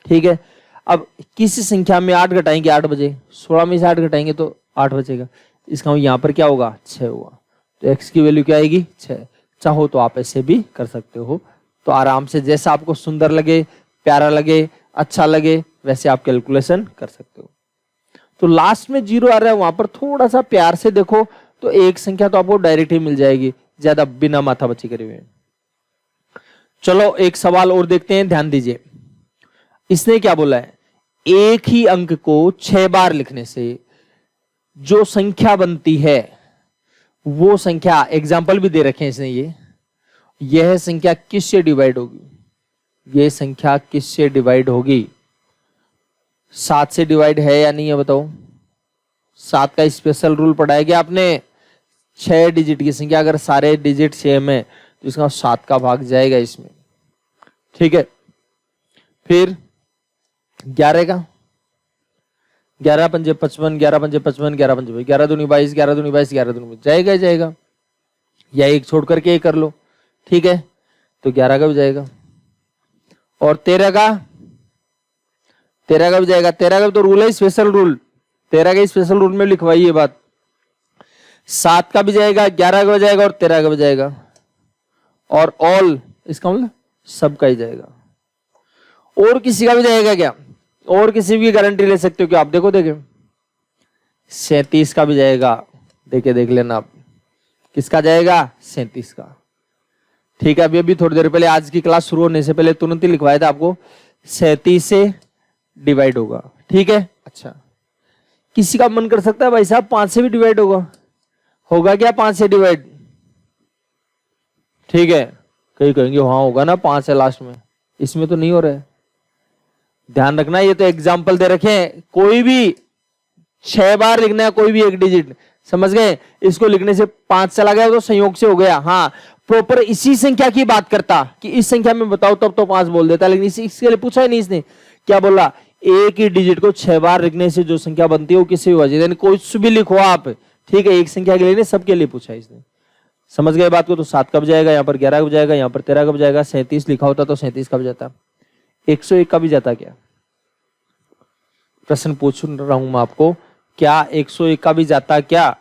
ठीक है। अब किसी संख्या में 8 घटाएंगे 8 बजे, 16 में से 8 घटाएंगे तो 8 बचेगा। इसका यहां पर क्या होगा? 6 होगा। तो x की वैल्यू क्या आएगी? 6। चाहो तो आप ऐसे भी कर सकते हो, तो आराम से जैसा आपको सुंदर लगे, प्यारा लगे, अच्छा लगे, वैसे आप कैलकुलेशन कर सकते हो। तो लास्ट में 0 आ रहा है, वहां पर थोड़ा सा प्यार से देखो तो एक संख्या तो आपको डायरेक्ट ही मिल जाएगी, ज्यादा बिना माथा बची करे हुए। चलो एक सवाल और देखते हैं, ध्यान दीजिए। इसने क्या बोला है? एक ही अंक को 6 बार लिखने से जो संख्या बनती है वो संख्या, एग्जाम्पल भी दे रखे हैं इसने, यह संख्या किससे डिवाइड होगी? यह संख्या किससे डिवाइड होगी? 7 से डिवाइड है या नहीं है बताओ। 7 का स्पेशल रूल पढ़ा है कि आपने 6 डिजिट की संख्या अगर सारे डिजिट सेम है तो इसका 7 का भाग जाएगा इसमें। ठीक है, फिर 11 का 11 पंजे 55, 11 पंजे 55, 11 पंजे 11 दूनी 22, 11 दूनी 22, 11 दूनी जाएगा ही जाएगा, या एक छोड़ करके एक कर लो। ठीक है, तो 11 का भी जाएगा। और 13 का भी जाएगा। 13 का भी तो रूल है, स्पेशल रूल। 13 के स्पेशल रूल में लिखवाई ये बात। 7 का भी जाएगा, 11 का भी जाएगा और 13 का भी जाएगा। और ऑल, इसका मतलब सबका ही जाएगा। और किसी का भी जाएगा क्या? और किसी की गारंटी ले सकते हो क्या आप? देखो देखे 37 का भी जाएगा। देख लेना आप, किसका जाएगा? 37 का। ठीक है, अभी थोड़ी देर पहले आज की क्लास शुरू होने से पहले तुरंत ही लिखवाया था आपको 37 से डिवाइड होगा। ठीक है, अच्छा किसी का मन कर सकता है भाई साहब 5 से भी डिवाइड होगा क्या 5 से डिवाइड? ठीक है, कई कहेंगे हाँ होगा ना, 5 है लास्ट में। इसमें तो नहीं हो रहा है, ध्यान रखना। ये तो एग्जाम्पल दे रखे हैं, कोई भी 6 बार लिखना है कोई भी एक डिजिट, समझ गए? इसको लिखने से 5 चला गया तो संयोग से हो गया। हाँ, प्रॉपर इसी संख्या की बात करता कि इस संख्या में बताओ तब तो 5 बोल देता, लेकिन इसके लिए पूछा ही नहीं इसने। क्या बोला? एक ही डिजिट को 6 बार लिखने से जो संख्या बनती है वो किसी भी वजह, यानी कुछ भी लिखो आप। ठीक है, एक संख्या के लिए नहीं, सबके लिए पूछा इसने। समझ गए बात को? तो 7 कब जाएगा, यहाँ पर 11 कब जाएगा, यहाँ पर 13 कब जाएगा। 37 लिखा होता तो 37 कब जाता। 101 का भी जाता क्या? प्रश्न पूछ रहा हूं मैं आपको, क्या 101 का भी जाता क्या?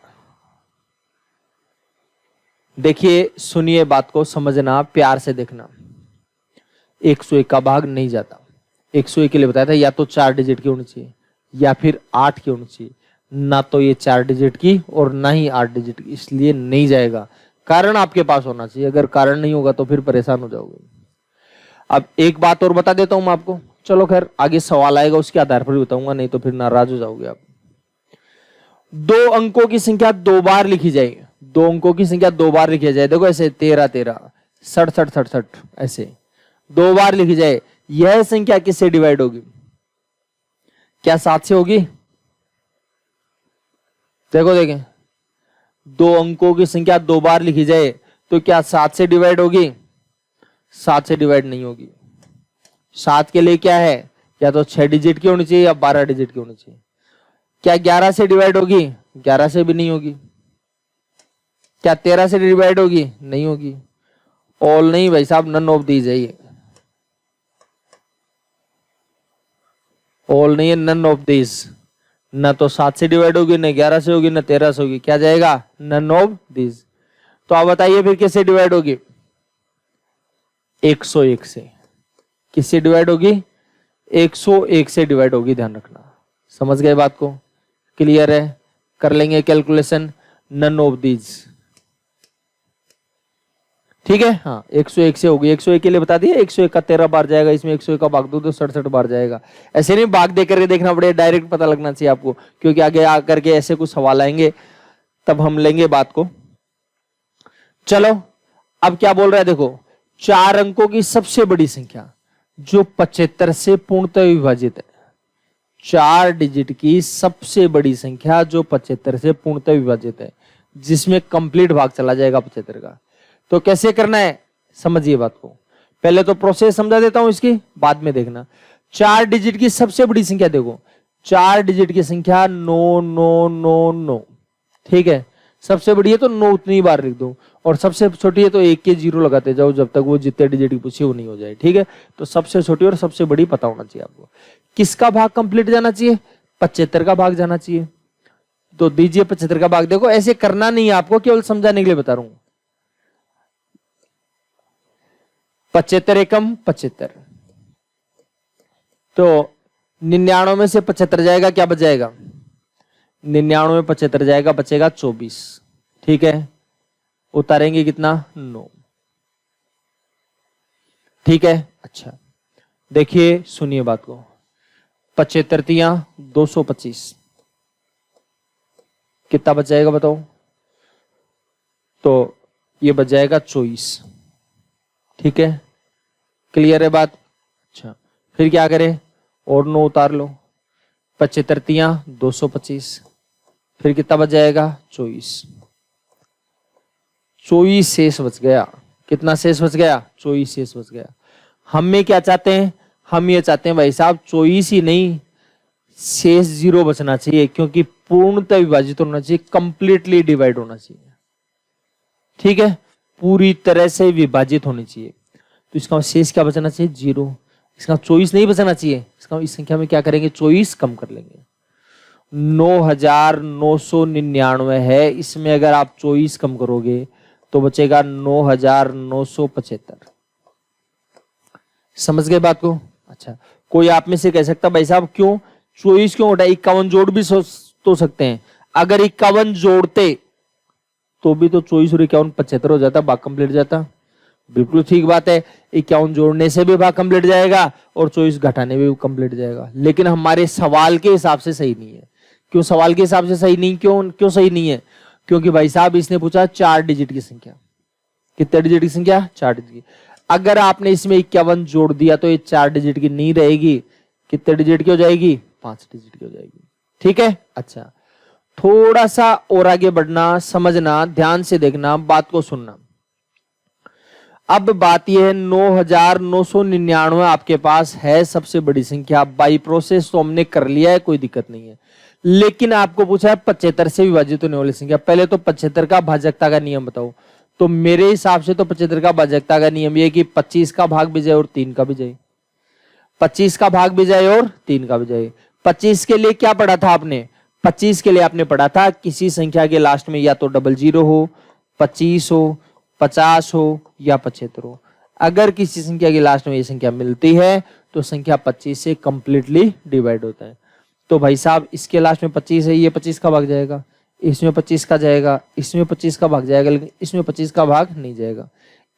देखिए सुनिए बात को, समझना, प्यार से देखना। 101 का भाग नहीं जाता। 101 के लिए बताया था या तो 4 डिजिट की होनी चाहिए या फिर 8 की होनी चाहिए, ना तो ये 4 डिजिट की और ना ही 8 डिजिट की, इसलिए नहीं जाएगा। कारण आपके पास होना चाहिए, अगर कारण नहीं होगा तो फिर परेशान हो जाओगे। अब एक बात और बता देता हूं मैं आपको, चलो खैर आगे सवाल आएगा उसके आधार पर भी बताऊंगा, नहीं तो फिर नाराज हो जाओगे आप। 2 अंकों की संख्या 2 बार लिखी जाए, 2 अंकों की संख्या 2 बार लिखी जाए। देखो ऐसे 13 13, 67 67, ऐसे 2 बार लिखी जाए, यह संख्या किससे डिवाइड होगी? क्या 7 से होगी? देखो देखें, 2 अंकों की संख्या 2 बार लिखी जाए तो क्या 7 से डिवाइड होगी? 7 से डिवाइड नहीं होगी। 7 के लिए क्या है, या तो 6 डिजिट की होनी चाहिए या 12 डिजिट की होनी चाहिए। क्या 11 से डिवाइड होगी? 11 से भी नहीं होगी। क्या 13 से डिवाइड होगी? नहीं होगी। ऑल नहीं भाई साहब, नन ऑफ दीज है ये। ऑल नहीं है, नन ऑफ दीज। न तो 7 से डिवाइड होगी, न 11 से होगी, न 13 से होगी। क्या जाएगा? None of these. तो आप बताइए फिर किससे डिवाइड होगी? 101 से। किससे डिवाइड होगी? 101 से डिवाइड होगी, ध्यान रखना। समझ गए बात को? क्लियर है? कर लेंगे कैलकुलेशन। नन ऑफ दीज, ठीक है। हाँ, 101 से होगी। 101 के लिए बता दिए, 101 का 13 बार जाएगा, इसमें 101 का भाग दो तो 67 बार जाएगा। ऐसे नहीं भाग दे करके देखना पड़ेगा, डायरेक्ट पता लगना चाहिए आपको, क्योंकि आगे आकर के ऐसे कुछ सवाल आएंगे तब हम लेंगे बात को। चलो अब क्या बोल रहा है देखो, 4 अंकों की सबसे बड़ी संख्या जो 75 से पूर्णतः विभाजित है। 4 डिजिट की सबसे बड़ी संख्या जो 75 से पूर्णतः विभाजित है, जिसमें कंप्लीट भाग चला जाएगा 75 का। तो कैसे करना है समझिए बात को। पहले तो प्रोसेस समझा देता हूं इसकी, बाद में देखना। 4 डिजिट की सबसे बड़ी संख्या देखो, 4 डिजिट की संख्या 9 9 9 9, ठीक है। सबसे बड़ी है तो 9 उतनी बार लिख दो, और सबसे छोटी है तो 1 के 0 लगाते जाओ जब तक वो जितने डिजिट की पूछी वो नहीं हो जाए, ठीक है। तो सबसे छोटी और सबसे बड़ी पता होना चाहिए आपको। किसका भाग कंप्लीट जाना चाहिए? 75 का भाग जाना चाहिए। तो दीजिए 75 का भाग। देखो ऐसे करना नहीं है आपको, केवल समझाने के लिए बता रहा हूं। 75 एकम 75, तो 99 में से 75 जाएगा, क्या बच जाएगा? 99 में 75 जाएगा, बचेगा 24, ठीक है। उतारेंगे कितना? 9, ठीक है। अच्छा देखिए सुनिए बात को, 75 तियां 225, कितना बच जाएगा बताओ? तो ये बच जाएगा 24, ठीक है। क्लियर है बात? अच्छा फिर क्या करें? और 9 उतार लो, 75 तियां 225, फिर कितना बच जाएगा 24। 24 शेष बच गया। कितना शेष बच गया 24 शेष बच गया। हम में क्या चाहते हैं, हम ये चाहते हैं भाई साहब 24 ही नहीं, शेष 0 बचना चाहिए, क्योंकि पूर्णतः विभाजित होना चाहिए, कंप्लीटली डिवाइड होना चाहिए। ठीक है, पूरी तरह से विभाजित होनी चाहिए। तो इसका शेष क्या बचना चाहिए 0। इसका 24 नहीं बचना चाहिए, इसका इस संख्या में क्या करेंगे 24 कम कर लेंगे। 9999 है, इसमें अगर आप 24 कम करोगे तो बचेगा 9975। समझ गए बात को? अच्छा, कोई आप में से कह सकता भाई साहब क्यों 24 क्यों उठा, 51 जोड़ भी तो सकते हैं। अगर 51 जोड़ते तो भी तो 24 और 51 75 हो जाता, भाग कंप्लीट जाता। बिल्कुल ठीक बात है, 51 जोड़ने से भी भाग कंप्लीट जाएगा और 24 घटाने में भी कंप्लीट जाएगा। लेकिन हमारे सवाल के हिसाब से सही नहीं है। क्यों सवाल के हिसाब से सही नहीं, क्यों सही नहीं है? क्योंकि भाई साहब इसने पूछा 4 डिजिट की संख्या। कितने डिजिट की संख्या 4 डिजिट की। अगर आपने इसमें 51 जोड़ दिया तो ये 4 डिजिट की नहीं रहेगी, कितने डिजिट की हो जाएगी 5 डिजिट की हो जाएगी। ठीक है, अच्छा थोड़ा सा और आगे बढ़ना, समझना, ध्यान से देखना, बात को सुनना। अब बात यह है 9999 आपके पास है सबसे बड़ी संख्या। बाई प्रोसेस तो हमने कर लिया है, कोई दिक्कत नहीं है। लेकिन आपको पूछा है 75 से विभाजित होने वाली संख्या। पहले तो 75 का भाजकता का नियम बताओ। तो मेरे हिसाब से तो 75 का भाजकता का नियम यह कि 25 का भाग भी जाए और 3 का भी जाए। 25 का भाग भी जाए और 3 का भी जाए। 25 के लिए क्या पढ़ा था आपने? 25 के लिए आपने पढ़ा था किसी संख्या के लास्ट में या तो 00 हो, 25 हो, 50 हो या 75 हो। अगर किसी संख्या के लास्ट में ये संख्या मिलती है तो संख्या 25 से कंप्लीटली डिवाइड होता है। तो भाई साहब इसके लास्ट में 25 है, ये 25 का भाग जाएगा, इसमें 25 का जाएगा, इसमें 25 का भाग जाएगा, लेकिन इसमें 25 का भाग नहीं जाएगा।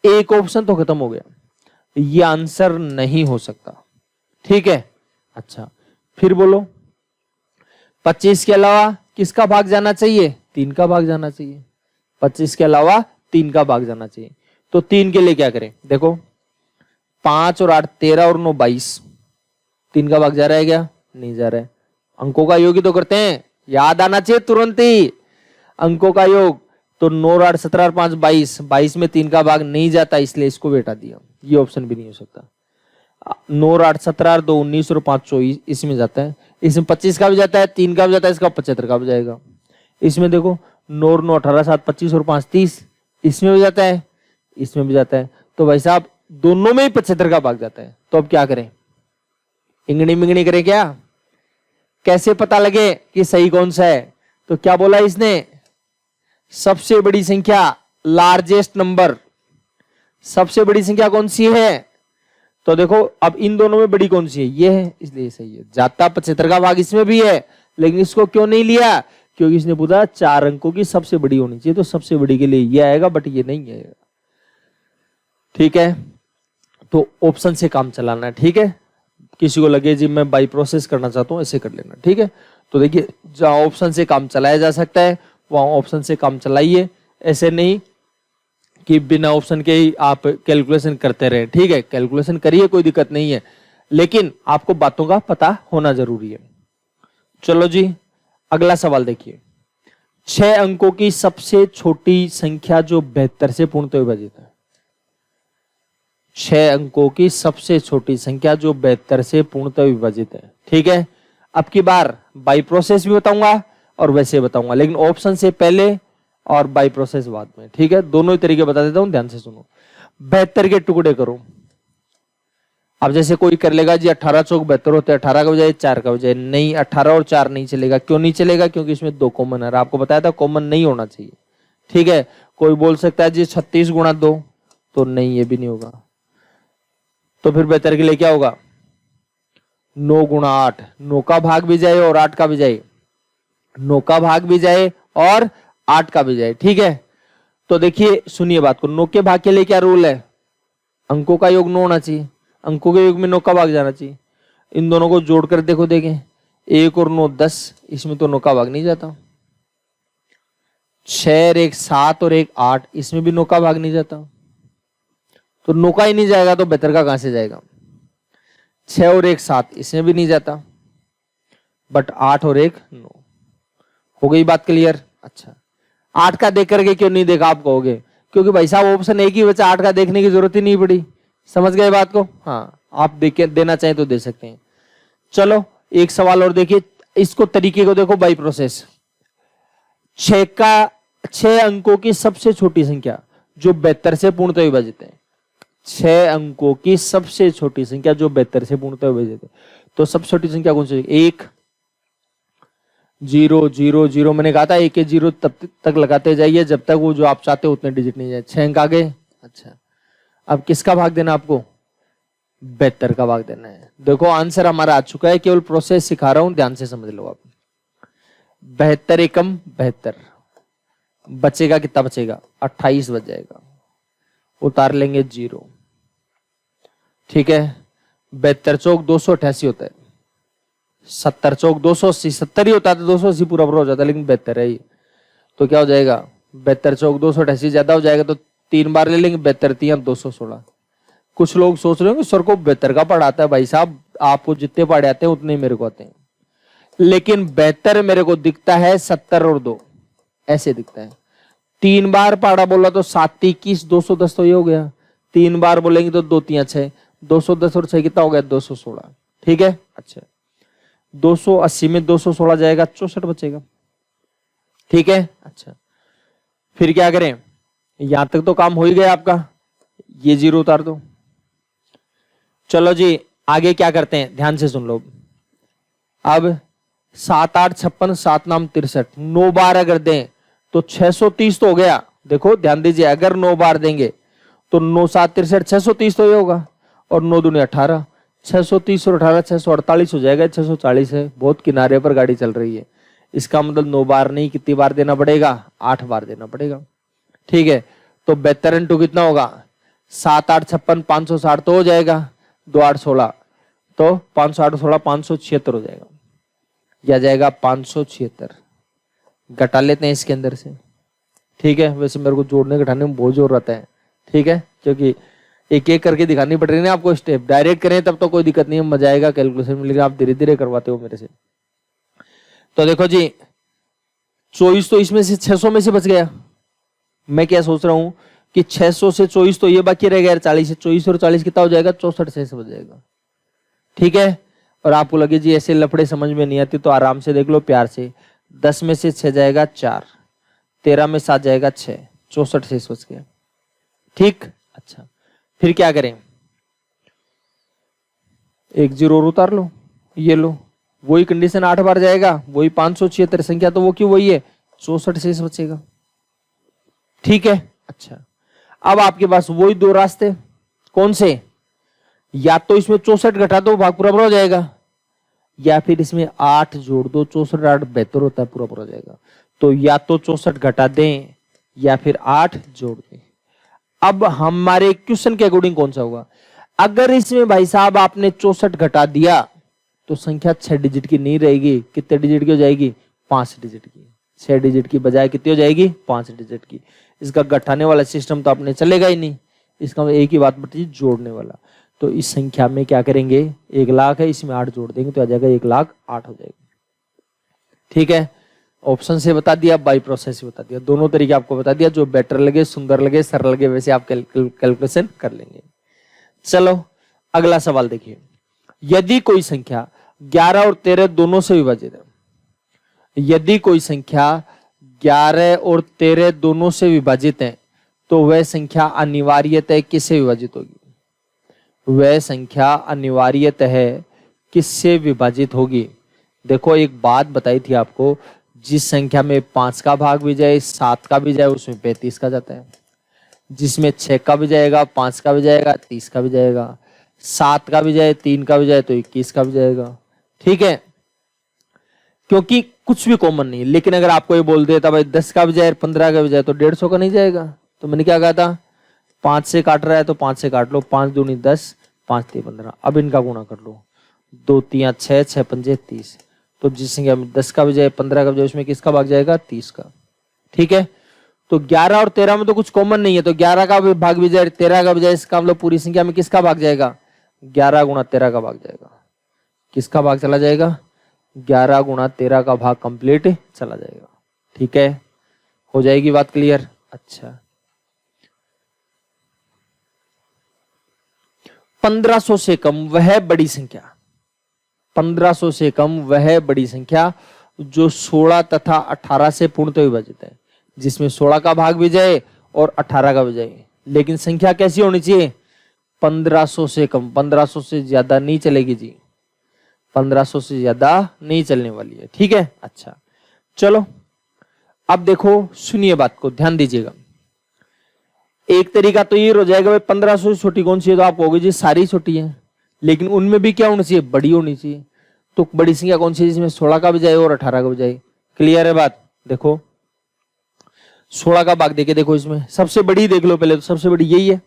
एक ऑप्शन तो खत्म हो गया, ये आंसर नहीं हो सकता। ठीक है, अच्छा फिर बोलो 25 के अलावा किसका भाग जाना चाहिए? 3 का भाग जाना चाहिए। 25 के अलावा 3 का भाग जाना चाहिए। तो 3 के लिए क्या करें? देखो 5 और 8 13 और 9 22। 3 का भाग जा रहा है क्या? नहीं जा रहा है। अंकों का योग ही तो करते हैं, याद आना चाहिए तुरंत ही अंकों का योग। तो 9 और 8 17 और 5 22। 22 में 3 का भाग नहीं जाता, इसलिए इसको बेटा दिया। ये ऑप्शन भी नहीं हो सकता। 9 और 8 17 और 2 19 और 5 24 इसमें जाता है। इसमें 25 का भी जाता है, 3 का भी जाता है, इसका 75 का भी जाएगा। इसमें देखो 9 और 9 18 7 25 और 5 30, इसमें भी जाता है, इसमें भी जाता है। तो भाई साहब दोनों में ही 75 का भाग जाता है। तो अब क्या करें? इंगनी मिंगनी करें क्या? कैसे पता लगे कि सही कौन सा है? तो क्या बोला इसने? सबसे बड़ी संख्या, लार्जेस्ट नंबर। सबसे बड़ी संख्या कौन सी है? तो देखो अब इन दोनों में बड़ी कौन सी है? ये है, इसलिए सही है। जाता 75 का भाग इसमें भी है, लेकिन इसको क्यों नहीं लिया? क्योंकि इसने पूछा 4 अंकों की सबसे बड़ी होनी चाहिए, तो सबसे बड़ी के लिए ये आएगा, बट ये नहीं आएगा। ठीक है, तो ऑप्शन से काम चलाना है। ठीक है, किसी को लगे जी मैं बाई प्रोसेस करना चाहता हूं, ऐसे कर लेना। ठीक है, तो देखिए जहां ऑप्शन से काम चलाया जा सकता है वहां ऑप्शन से काम चलाइए, ऐसे नहीं कि बिना ऑप्शन के ही आप कैलकुलेशन करते रहे। ठीक है, कैलकुलेशन करिए, कोई दिक्कत नहीं है, लेकिन आपको बातों का पता होना जरूरी है। चलो जी अगला सवाल देखिए। 6 अंकों की सबसे छोटी संख्या जो 72 से पूर्णतः विभाजित है। 6 अंकों की सबसे छोटी संख्या जो 72 से पूर्णतः विभाजित है। ठीक है, अब की बार बाई प्रोसेस भी बताऊंगा और वैसे बताऊंगा, लेकिन ऑप्शन से पहले और बाई प्रोसेस बाद में। ठीक है, दोनों ही तरीके बता देता हूं, ध्यान से सुनो। 72 के टुकड़े करो। अब जैसे कोई कर लेगा जी 18 चौक 72 होते हैं, 18 का बजाय 4 का बजाय, नहीं 18 और 4 नहीं चलेगा। क्यों नहीं चलेगा? क्योंकि इसमें 2 कॉमन है, आपको बताया था कॉमन नहीं होना चाहिए। ठीक है, कोई बोल सकता है जी 36 गुणा 2, तो नहीं, ये भी नहीं होगा। तो फिर 72 के लिए क्या होगा? 9 गुणा 8, 9 का भाग भी जाए और 8 का भी जाए, 9 का भाग भी जाए और 8 का भी जाए। ठीक है, तो देखिए सुनिए बात को। 9 के भाग के लिए क्या रूल है? अंकों का योग 9 होना चाहिए, अंकों के योग में 9 का भाग जाना चाहिए। इन दोनों को जोड़कर देखो, देखें 1 और 9 10, इसमें तो 9 का भाग नहीं जाता। 6 और 1 7 और 1 8, इसमें भी 9 का भाग नहीं जाता। तो 9 का ही नहीं जाएगा तो 72 का कहां से जाएगा? 6 और 1 7, इसमें भी नहीं जाता। बट 8 और 1 9। हो गई बात क्लियर? अच्छा, 8 का देख करके क्यों नहीं देखा आप कहोगे? क्योंकि भाई साहब ऑप्शन एक ही बचा, 8 का देखने की जरूरत ही नहीं पड़ी। समझ गए बात को? हाँ, आप देखे देना चाहें तो दे सकते हैं। चलो एक सवाल और देखिए, इसको तरीके को देखो बाई प्रोसेस। 6 अंकों की सबसे छोटी संख्या जो 72 से पूर्णतः विभाजित है। 6 अंकों की सबसे छोटी संख्या जो 72 से पूर्णतः विभाजित है। तो सबसे छोटी संख्या कौन सी? 1 0 0 0। मैंने कहा था 1 के 0 तब तक लगाते जाइए जब तक वो जो आप चाहते हो उतने डिजिट नहीं जाए। 6 अंक आ गए। अच्छा, अब किसका भाग देना आपको? 72 का भाग देना है। देखो आंसर हमारा आ चुका है, केवल प्रोसेस सिखा रहा हूं, ध्यान से समझ लो आप। 72 एकम 72, बचेगा कितना? बचेगा 28 बच जाएगा। उतार लेंगे 0। ठीक है, 72 चौक 288 होता है। 70 चौक 280, 70 ही होता है तो 280 पूरा पूरा हो जाता है, लेकिन 72 है ये। तो क्या हो जाएगा? 72 चौक 288 ज्यादा हो जाएगा तो 3 बार ले लेंगे। 72 3 216। कुछ लोग सोच रहे हो कि सर को 72 का पढ़ाता है। भाई साहब, आपको जितने पढ़े आते हैं उतने ही मेरे को आते हैं, लेकिन 72 मेरे को दिखता है 70 और 2 ऐसे दिखता है। 3 बार पढ़ा बोला तो 7 21 210 तो ये हो गया। 3 बार बोलेंगे तो 2 3 6, 210 और 6 कितना हो गया? 216। ठीक है, अच्छा 280 में 216 जाएगा, 64 बचेगा। ठीक है, अच्छा फिर क्या करें? यहां तक तो काम हो ही गया आपका, ये 0 उतार दो। चलो जी आगे क्या करते हैं, ध्यान से सुन लो। अब 7 8 56, 7 नाम 63, 9 बार अगर दें तो 630 तो हो गया। देखो ध्यान दीजिए, अगर 9 बार देंगे तो 9 7 63, 630 तो ये होगा, और 9 दूनी 18, 630 और 18 648 हो जाएगा। 640 है, बहुत किनारे पर गाड़ी चल रही है। इसका मतलब 9 बार नहीं, कितनी बार देना पड़ेगा? 8 बार देना पड़ेगा। ठीक है, तो 72 इंटू कितना होगा? 7 8 56 560 तो हो जाएगा। 2 8 16 तो 508 16 576 हो जाएगा, या जाएगा 576। घटा लेते हैं इसके अंदर से। ठीक है, वैसे मेरे को जोड़ने घटाने में बहुत जोर रहता है। ठीक है, क्योंकि एक एक करके दिखानी पड़ रही है ना आपको स्टेप। डायरेक्ट करें तब तो कोई दिक्कत नहीं है, मजा आएगा कैलकुलेशन में, लेकिन आप धीरे धीरे करवाते हो मेरे से। तो देखो जी 24 तो इसमें से 600 में से बच गया। मैं क्या सोच रहा हूं कि 600 से 24 तो ये बाकी रह गया। 40 से 24 और 40 कितना हो जाएगा? 64 से बच जाएगा। ठीक है, और आपको लगे जी ऐसे लफड़े समझ में नहीं आती तो आराम से देख लो प्यार से। 10 में से 6 जाएगा 4, 13 में 7 जाएगा 6, 64 से बच गया। ठीक, अच्छा फिर क्या करें? 1 0 और उतार लो, ये लो, वही कंडीशन 8 बार जाएगा, वही 576 संख्या तो वो क्यों वही है, 64 से बचेगा। ठीक है, अच्छा अब आपके पास वही 2 रास्ते, कौन से? या तो इसमें 64 घटा दो, भाग पूरा पूरा हो जाएगा, या फिर इसमें 8 जोड़ दो। 64 8 72 होता है, पूरा पूरा हो जाएगा। तो या तो 64 घटा दें या फिर 8 जोड़ दें। अब हमारे क्वेश्चन के अकॉर्डिंग कौन सा होगा? अगर इसमें भाई साहब आपने 64 घटा दिया तो संख्या 6 डिजिट की नहीं रहेगी। कितने डिजिट की हो जाएगी? 5 डिजिट की। 6 डिजिट की बजाय कितनी हो जाएगी? 5 डिजिट की। इसका घटाने वाला सिस्टम तो आपने चलेगा ही नहीं। इसका एक ही बात बची, जोड़ने वाला। तो इस संख्या में क्या करेंगे? 1 लाख है, इसमें 8 जोड़ देंगे तो आ जाएगा 1,08,000 हो जाएगा। ठीक है, ऑप्शन से बता दिया, बाई प्रोसेस से बता दिया, दोनों तरीके आपको बता दिया। जो बेटर लगे, सुंदर लगे, सरल लगे, वैसे आप कैलकुलेशन कर लेंगे। चलो अगला सवाल देखिए। यदि कोई संख्या 11 और 13 दोनों से विभाजित है, यदि कोई संख्या 11 और 13 दोनों से विभाजित है तो वह संख्या अनिवार्यतः किससे विभाजित होगी? वह संख्या अनिवार्यतः किससे विभाजित होगी? देखो एक बात बताई थी आपको, जिस संख्या में 5 का भाग भी जाए, 7 का भी जाए, उसमें 35 का जाता है। जिसमें 6 का भी जाएगा, 5 का भी जाएगा, 30 का भी जाएगा, 7 का भी जाए, 3 का भी जाए तो 21 का भी जाएगा। ठीक है, क्योंकि कुछ भी कॉमन नहीं। लेकिन अगर आपको ये बोल देता भाई 10 का भी जाए, 15 का भी जाए तो 150 का नहीं जाएगा। तो मैंने क्या कहा था? 5 से काट रहा है तो 5 से काट लो, 5 दूनी 10, 5 3 15। अब इनका गुणा कर लो, 2 3 6, 6 5 30। तो जिस संख्या में 10 का भी जाए, 15 का भी जाए, उसमें किसका भाग जाएगा? 30 का। ठीक है, तो 11 और 13 में तो कुछ कॉमन नहीं है, तो 11 का भी भाग भी जाए, 13 का भी जाए, इसका मतलब पूरी संख्या में किसका भाग जाएगा? 11 गुणा 13 का भाग जाएगा। किसका भाग चला जाएगा? 11 गुणा 13 का भाग कंप्लीट चला जाएगा। ठीक है, हो जाएगी बात क्लियर। अच्छा, 1500 से कम वह बड़ी संख्या, 1500 से कम वह बड़ी संख्या जो 16 तथा 18 से पूर्णतः विभाजित है, जिसमें 16 का भाग भी जाए और 18 का भी जाए। लेकिन संख्या कैसी होनी चाहिए? 1500 से कम, 1500 से ज्यादा नहीं चलेगी जी, 1500 से ज्यादा नहीं चलने वाली है। ठीक है, अच्छा चलो अब देखो, सुनिए बात को, ध्यान दीजिएगा। एक तरीका तो ये हो जाएगा भाई 1500 से छोटी कौन सी है, तो आप कहोगे जी सारी छोटी है, लेकिन उनमें भी क्या होनी चाहिए? बड़ी होनी चाहिए। तो बड़ी संख्या कौन सी है जिसमें 16 का भी जाए और 18 का भी जाए? क्लियर है बात? देखो 16 का भाग देके देखो, इसमें सबसे बड़ी देख लो पहले, तो सबसे बड़ी यही है,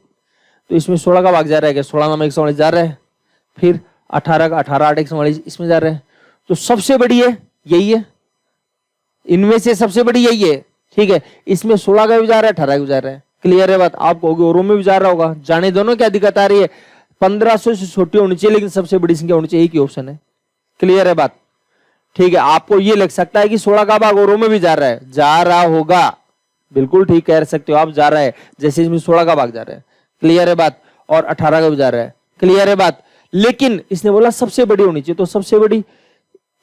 तो इसमें 16 का भाग जा रहा है क्या? 16 नाम 144 जा रहा है, फिर 18 का 18 8 144 इसमें जा रहा है, तो सबसे बड़ी है यही है, इनमें से सबसे बड़ी यही है। ठीक है, इसमें 16 का भी जा रहा है 18 का भी जा रहा है। क्लियर है बात? आप कहोगे औरों में भी जा रहा होगा, जाने दोनों, क्या दिक्कत आ रही है? 1500 से छोटी होनी चाहिए लेकिन सबसे बड़ी संख्या होनी चाहिए, एक ही ऑप्शन है। क्लियर है बात? ठीक है, आपको ये लग सकता है कि 16 का भाग औरों में भी जा रहा है, जा रहा होगा, बिल्कुल ठीक कह सकते हो आप, जा रहा है, जैसे इसमें 16 का भाग जा रहा है। क्लियर है बात? और 18 का भी जा रहा है। क्लियर है बात? लेकिन इसने बोला सबसे बड़ी होनी चाहिए, तो सबसे बड़ी,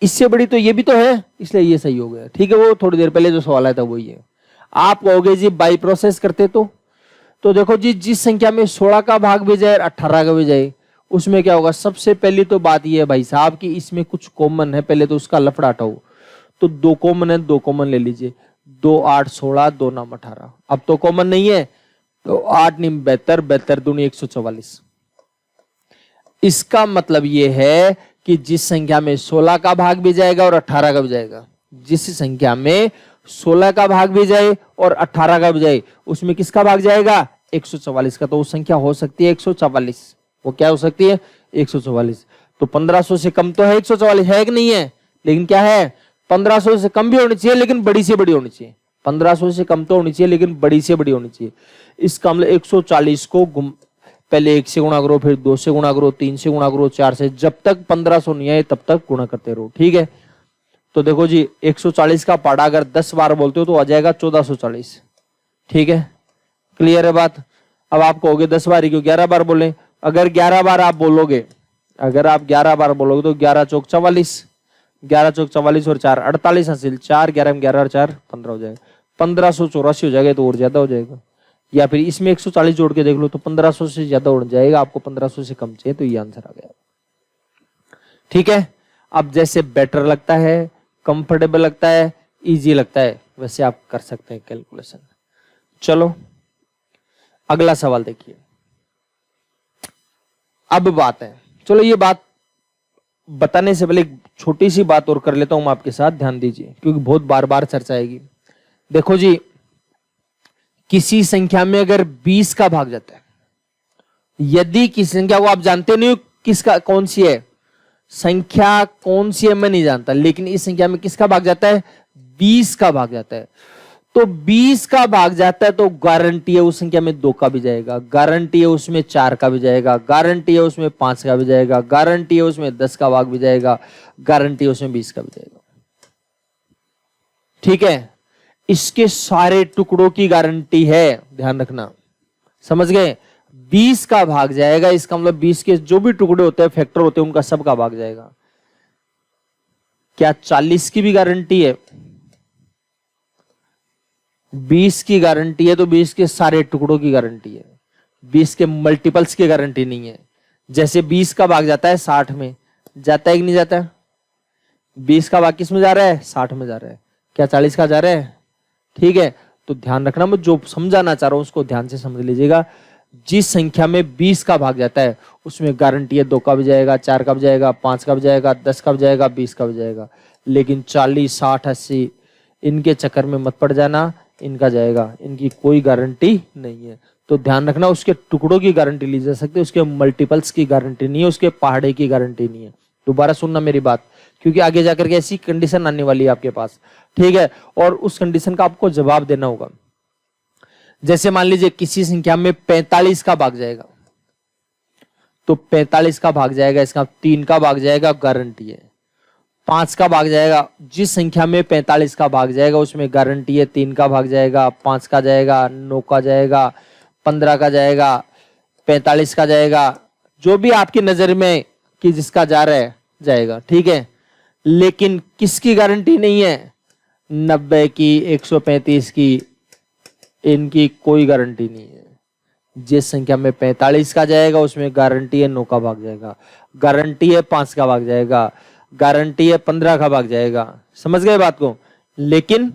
इससे बड़ी तो ये भी तो है, इसलिए ये सही हो गया। ठीक है, वो थोड़ी देर पहले जो सवाल आया था वही है। आप कहोगे जी बाई प्रोसेस करते तो देखो जी, जिस संख्या में 16 का भाग भी जाए और 18 का भी जाए, उसमें क्या होगा? सबसे पहली तो बात ये है भाई साहब कि इसमें कुछ कॉमन है, पहले तो उसका लफड़ा हटाओ। तो 2 कॉमन है, 2 कॉमन ले लीजिए, 2 8 16, 2 9 18। अब तो कॉमन नहीं है, तो 8 9 72, 72 दूनी 144। इसका मतलब ये है कि जिस संख्या में 16 का भाग भी जाएगा और 18 का भी जाएगा, जिस संख्या में 16 का भाग भी जाए और 18 का भी जाए, उसमें किसका भाग जाएगा? 144 का। तो वो संख्या हो सकती है 144। वो क्या हो सकती है? 144। तो 1500 से कम तो है 144, है कि नहीं है? लेकिन क्या है? 1500 से कम भी होनी चाहिए लेकिन बड़ी से बड़ी होनी चाहिए। 1500 से कम तो होनी चाहिए लेकिन बड़ी से बड़ी होनी चाहिए। इसका मतलब 140 को पहले 1 से गुणा करो, फिर 2 से गुणा करो, 3 से गुणा करो, 4 से, जब तक 1500 नहीं आए तब तक गुणा करते रहो। ठीक है, तो देखो जी 140 का पाड़ा अगर 10 बार बोलते हो तो आ जाएगा 1440। ठीक है, क्लियर है बात? अब आप कहोगे 10 बार ही क्यों, 11 बार बोले। अगर 11 बार आप बोलोगे, अगर आप 11 बार बोलोगे तो 11 चौक 44, 11 चौक 44 और 4 48 हासिल, 4 11 में 11 और 4 15 हो जाएगा, 1584 हो जाएगा, तो और ज्यादा हो जाएगा। या फिर इसमें 140 जोड़ के देख लो तो 1500 से ज्यादा उड़ जाएगा, आपको 1500 से कम चाहिए, तो ये आंसर आ गया। ठीक है, अब जैसे बेटर लगता है, कंफर्टेबल लगता है, इजी लगता है, वैसे आप कर सकते हैं कैलकुलेशन। चलो अगला सवाल देखिए। अब बात है, चलो ये बात बताने से पहले एक छोटी सी बात और कर लेता हूं मैं आपके साथ, ध्यान दीजिए क्योंकि बहुत बार बार चर्चा आएगी। देखो जी, किसी संख्या में अगर 20 का भाग जाता है, यदि किसी संख्या को आप जानते नहीं हो किसका, कौन सी है संख्या, कौन सी है मैं नहीं जानता, लेकिन इस संख्या में किसका भाग जाता है? 20 का भाग जाता है। तो 20 का भाग जाता है तो गारंटी है उस संख्या में 2 का भी जाएगा, गारंटी है उसमें 4 का भी जाएगा, गारंटी है उसमें 5 का भी जाएगा, गारंटी है उसमें 10 का भाग भी जाएगा, गारंटी है उसमें 20 का भी जाएगा। ठीक है, इसके सारे टुकड़ों की गारंटी है, ध्यान रखना, समझ गए? 20 का भाग जाएगा, इसका मतलब 20 के जो भी टुकड़े होते हैं, फैक्टर होते हैं, उनका सबका भाग जाएगा। क्या 40 की भी गारंटी है? 20 की गारंटी है तो 20 के सारे टुकड़ों की गारंटी है, 20 के मल्टीपल्स की गारंटी नहीं है। जैसे 20 का भाग जाता है 60 में, जाता है कि नहीं जाता? 20 का भाग किस में जा रहा है? 60 में जा रहा है। क्या 40 का जा रहा है? ठीक है, तो ध्यान रखना, मैं जो समझाना चाह रहा हूं उसको ध्यान से समझ लीजिएगा। जिस संख्या में 20 का भाग जाता है उसमें गारंटी है 2 का भी जाएगा, 4 का भी जाएगा, 5 का भी जाएगा, 10 का भी जाएगा, 20 का भी जाएगा। लेकिन 40 60 80 इनके चक्कर में मत पड़ जाना, इनका जाएगा, इनकी कोई गारंटी नहीं है। तो ध्यान रखना, उसके टुकड़ों की गारंटी ली जा सकती है, उसके मल्टीपल्स की गारंटी नहीं है, उसके पहाड़े की गारंटी नहीं है। दोबारा सुनना मेरी बात, क्योंकि आगे जाकर के ऐसी कंडीशन आने वाली है आपके पास। ठीक है, और उस कंडीशन का आपको जवाब देना होगा। जैसे मान लीजिए किसी संख्या में 45 का भाग जाएगा, तो 45 का भाग जाएगा, इसका 3 का भाग जाएगा, गारंटी है। 5 का भाग जाएगा, जिस संख्या में 45 का भाग जाएगा उसमें गारंटी है 3 का भाग जाएगा, 5 का जाएगा, 9 का जाएगा, 15 का जाएगा, 45 का जाएगा, जो भी आपकी नजर में कि जिसका जा रहा है जाएगा, ठीक है। लेकिन किसकी गारंटी नहीं है? 90 की, 135 की, इनकी कोई गारंटी नहीं है। जिस संख्या में 45 का जाएगा उसमें गारंटी है 9 का भाग जाएगा, गारंटी है 5 का भाग जाएगा, गारंटी है 15 का भाग जाएगा। समझ गए बात को? लेकिन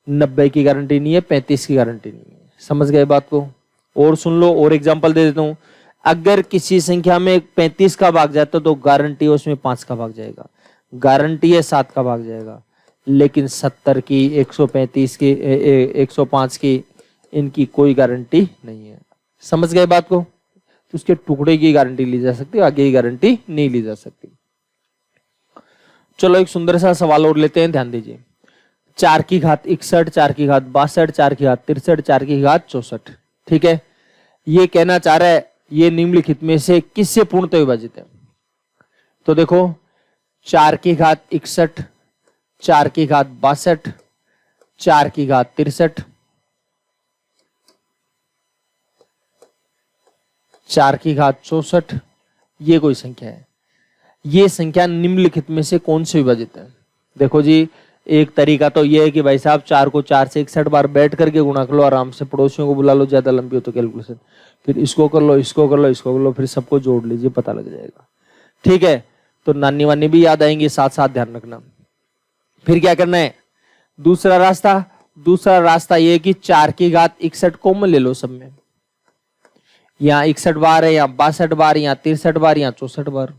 90 की गारंटी नहीं है, 35 की गारंटी नहीं है। समझ गए बात को? और सुन लो, और एग्जांपल दे देता हूं। अगर किसी संख्या में 35 का भाग जाता तो गारंटी है उसमें 5 का भाग जाएगा, गारंटी है 7 का भाग जाएगा। लेकिन 70 की, 135 की, 105 की, इनकी कोई गारंटी नहीं है। समझ गए बात को? तो उसके टुकड़े की गारंटी ली जा सकती है, आगे की गारंटी नहीं ली जा सकती। चलो एक सुंदर सा सवाल और लेते हैं, ध्यान दीजिए। 4 की घात 61, 4 की घात 62, 4 की घात 63, 4 की घात 64। ठीक है, ये कहना चाह रहा है ये निम्नलिखित में से किससे पूर्णतः विभाजित है? तो देखो, 4 की घात 61, 4 की घात 62, 4 की घात 63, 4 की घात 64, ये कोई संख्या है। ये संख्या निम्नलिखित में से कौन से विभाजित है? देखो जी, एक तरीका तो ये है कि भाई साहब 4 को 4 से 61 बार बैठ करके गुणा कर लो, आराम से पड़ोसियों को बुला लो, ज्यादा लंबी हो तो कैलकुलेशन, फिर इसको कर लो, इसको कर लो, इसको कर लो, फिर सबको जोड़ लीजिए, पता लग जाएगा। ठीक है, तो नानी वानी भी याद आएंगे, साथ साथ ध्यान रखना। फिर क्या करना है? दूसरा रास्ता ये है कि 4 की घात 61 कॉमन ले लो सब में। यहाँ 61 बार है, यहाँ 62 बार, यहाँ 63 बार, यहाँ 64 बार।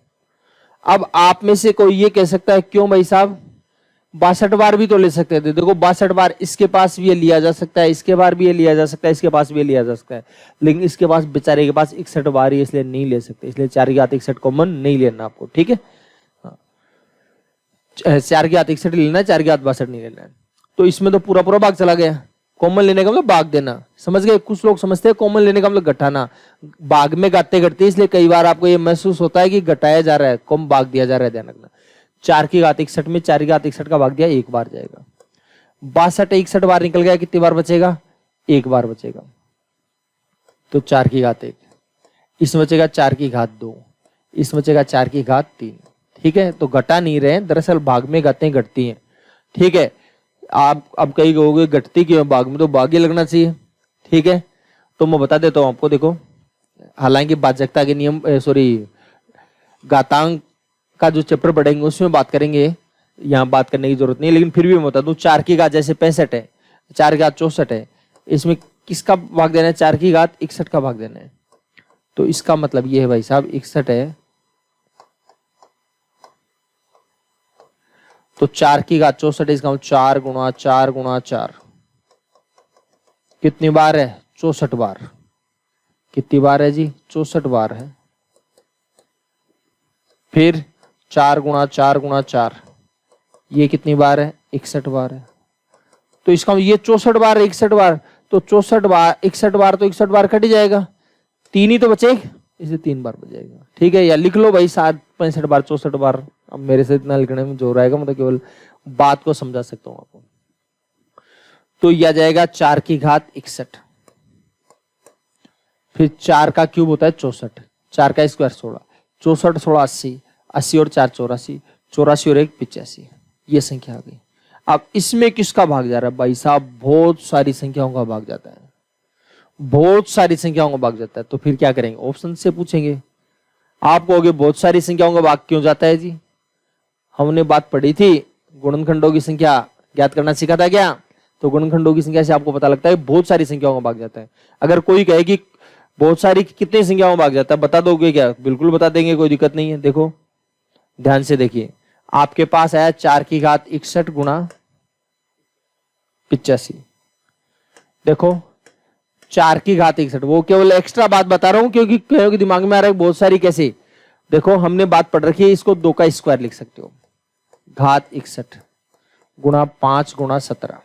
अब आप में से कोई ये कह सकता है क्यों भाई साहब 62 बार भी तो ले सकते थे। देखो 62 बार इसके पास भी ये लिया जा सकता है, इसके बार भी ये लिया जा सकता है, इसके पास भी ये लिया जा सकता है, लेकिन इसके पास बेचारे के पास 61 बार ही, इसलिए नहीं ले सकते। इसलिए 4 की घात 61 कॉमन नहीं लेना आपको। ठीक है, 4 की घात 61 लेना है, 4 की घात 62 नहीं लेना है। तो इसमें तो पूरा पूरा भाग चला गया। कॉमन लेने का मतलब भाग देना, समझ गए? कुछ लोग समझते हैं कॉमन लेने का मतलब घटाना, भाग में घटते घटते, इसलिए कई बार आपको ये महसूस होता है कि घटाया जा रहा है, कम भाग दिया जा रहा है। ध्यान रखना, 4 की घात 61 में 4 की घात 61 का भाग दिया, 1 बार जाएगा। 62 61 बार निकल गया, कितनी बार बचेगा? 1 बार बचेगा। तो 4 की घात 1, इसमें बचेगा 4 की घात 2, इसमें बचेगा 4 की घात 3। ठीक है, तो घटा नहीं रहे, दरअसल भाग में घटते घटती हैं। ठीक है, आप अब कहीं कहोगे घटती क्यों भाग में, तो भाग ही लगना चाहिए। ठीक है, तो मैं बता देता हूं आपको। देखो, हालांकि भाजकता के नियम, घातांक का जो चैप्टर पढ़ेंगे उसमें बात करेंगे, यहाँ बात करने की जरूरत नहीं है, लेकिन फिर भी मैं बता दूं। 4 की घात जैसे 65 है, 4 की घात 64 है, इसमें किसका भाग देना है? 4 की घात 61 का भाग देना है। तो इसका मतलब ये है भाई साहब 61 है, तो 4 की घात 64, इसका 4 गुणा 4 गुणा 4, कितनी बार है? 64 बार। कितनी बार है जी? 64 बार है। फिर 4 गुणा 4 गुणा 4, ये कितनी बार है? 61 बार है। तो इसका ये 64 बार, 61 बार, तो 64 बार 61 बार, तो 61 बार कट जाएगा, 3 ही तो बचेगा, इसे 3 बार बचेगा। ठीक है, या लिख लो भाई 65 बार 64 बार। अब मेरे से इतना लिखने में जोर आएगा, मतलब केवल बात को समझा सकता हूं आपको। तो यह जाएगा 4 की घात 61, फिर 4 का क्यूब होता है 64, 4 का स्क्वायर 16, 64 16 80, 80 और 4 84, 84 और 1 85, ये संख्या आ गई। अब इसमें किसका भाग जा रहा है भाई साहब? बहुत सारी संख्याओं का भाग जाता है, बहुत सारी संख्याओं का भाग जाता है। तो फिर क्या करेंगे? ऑप्शन से पूछेंगे। आप कहोगे बहुत सारी संख्याओं का भाग क्यों जाता है जी? हमने बात पढ़ी थी, गुणनखंडों की संख्या ज्ञात करना सीखा था क्या? तो गुणनखंडों की संख्या से आपको पता लगता है बहुत सारी संख्याओं का भाग जाता है। अगर कोई कहे कि बहुत सारी कितनी संख्याओं में भाग जाता है, बता दोगे क्या? बिल्कुल बता देंगे, कोई दिक्कत नहीं है। देखो ध्यान से देखिए, आपके पास आया 4 की घात 61 गुणा 85। देखो 4 की घात 61, वो केवल एक्स्ट्रा बात बता रहा हूं क्योंकि दिमाग में आ रहा है बहुत सारी कैसे। देखो हमने बात पढ़ रखी है, इसको 2 का स्क्वायर लिख सकते हो, घात 61 गुणा 5 गुणा 17,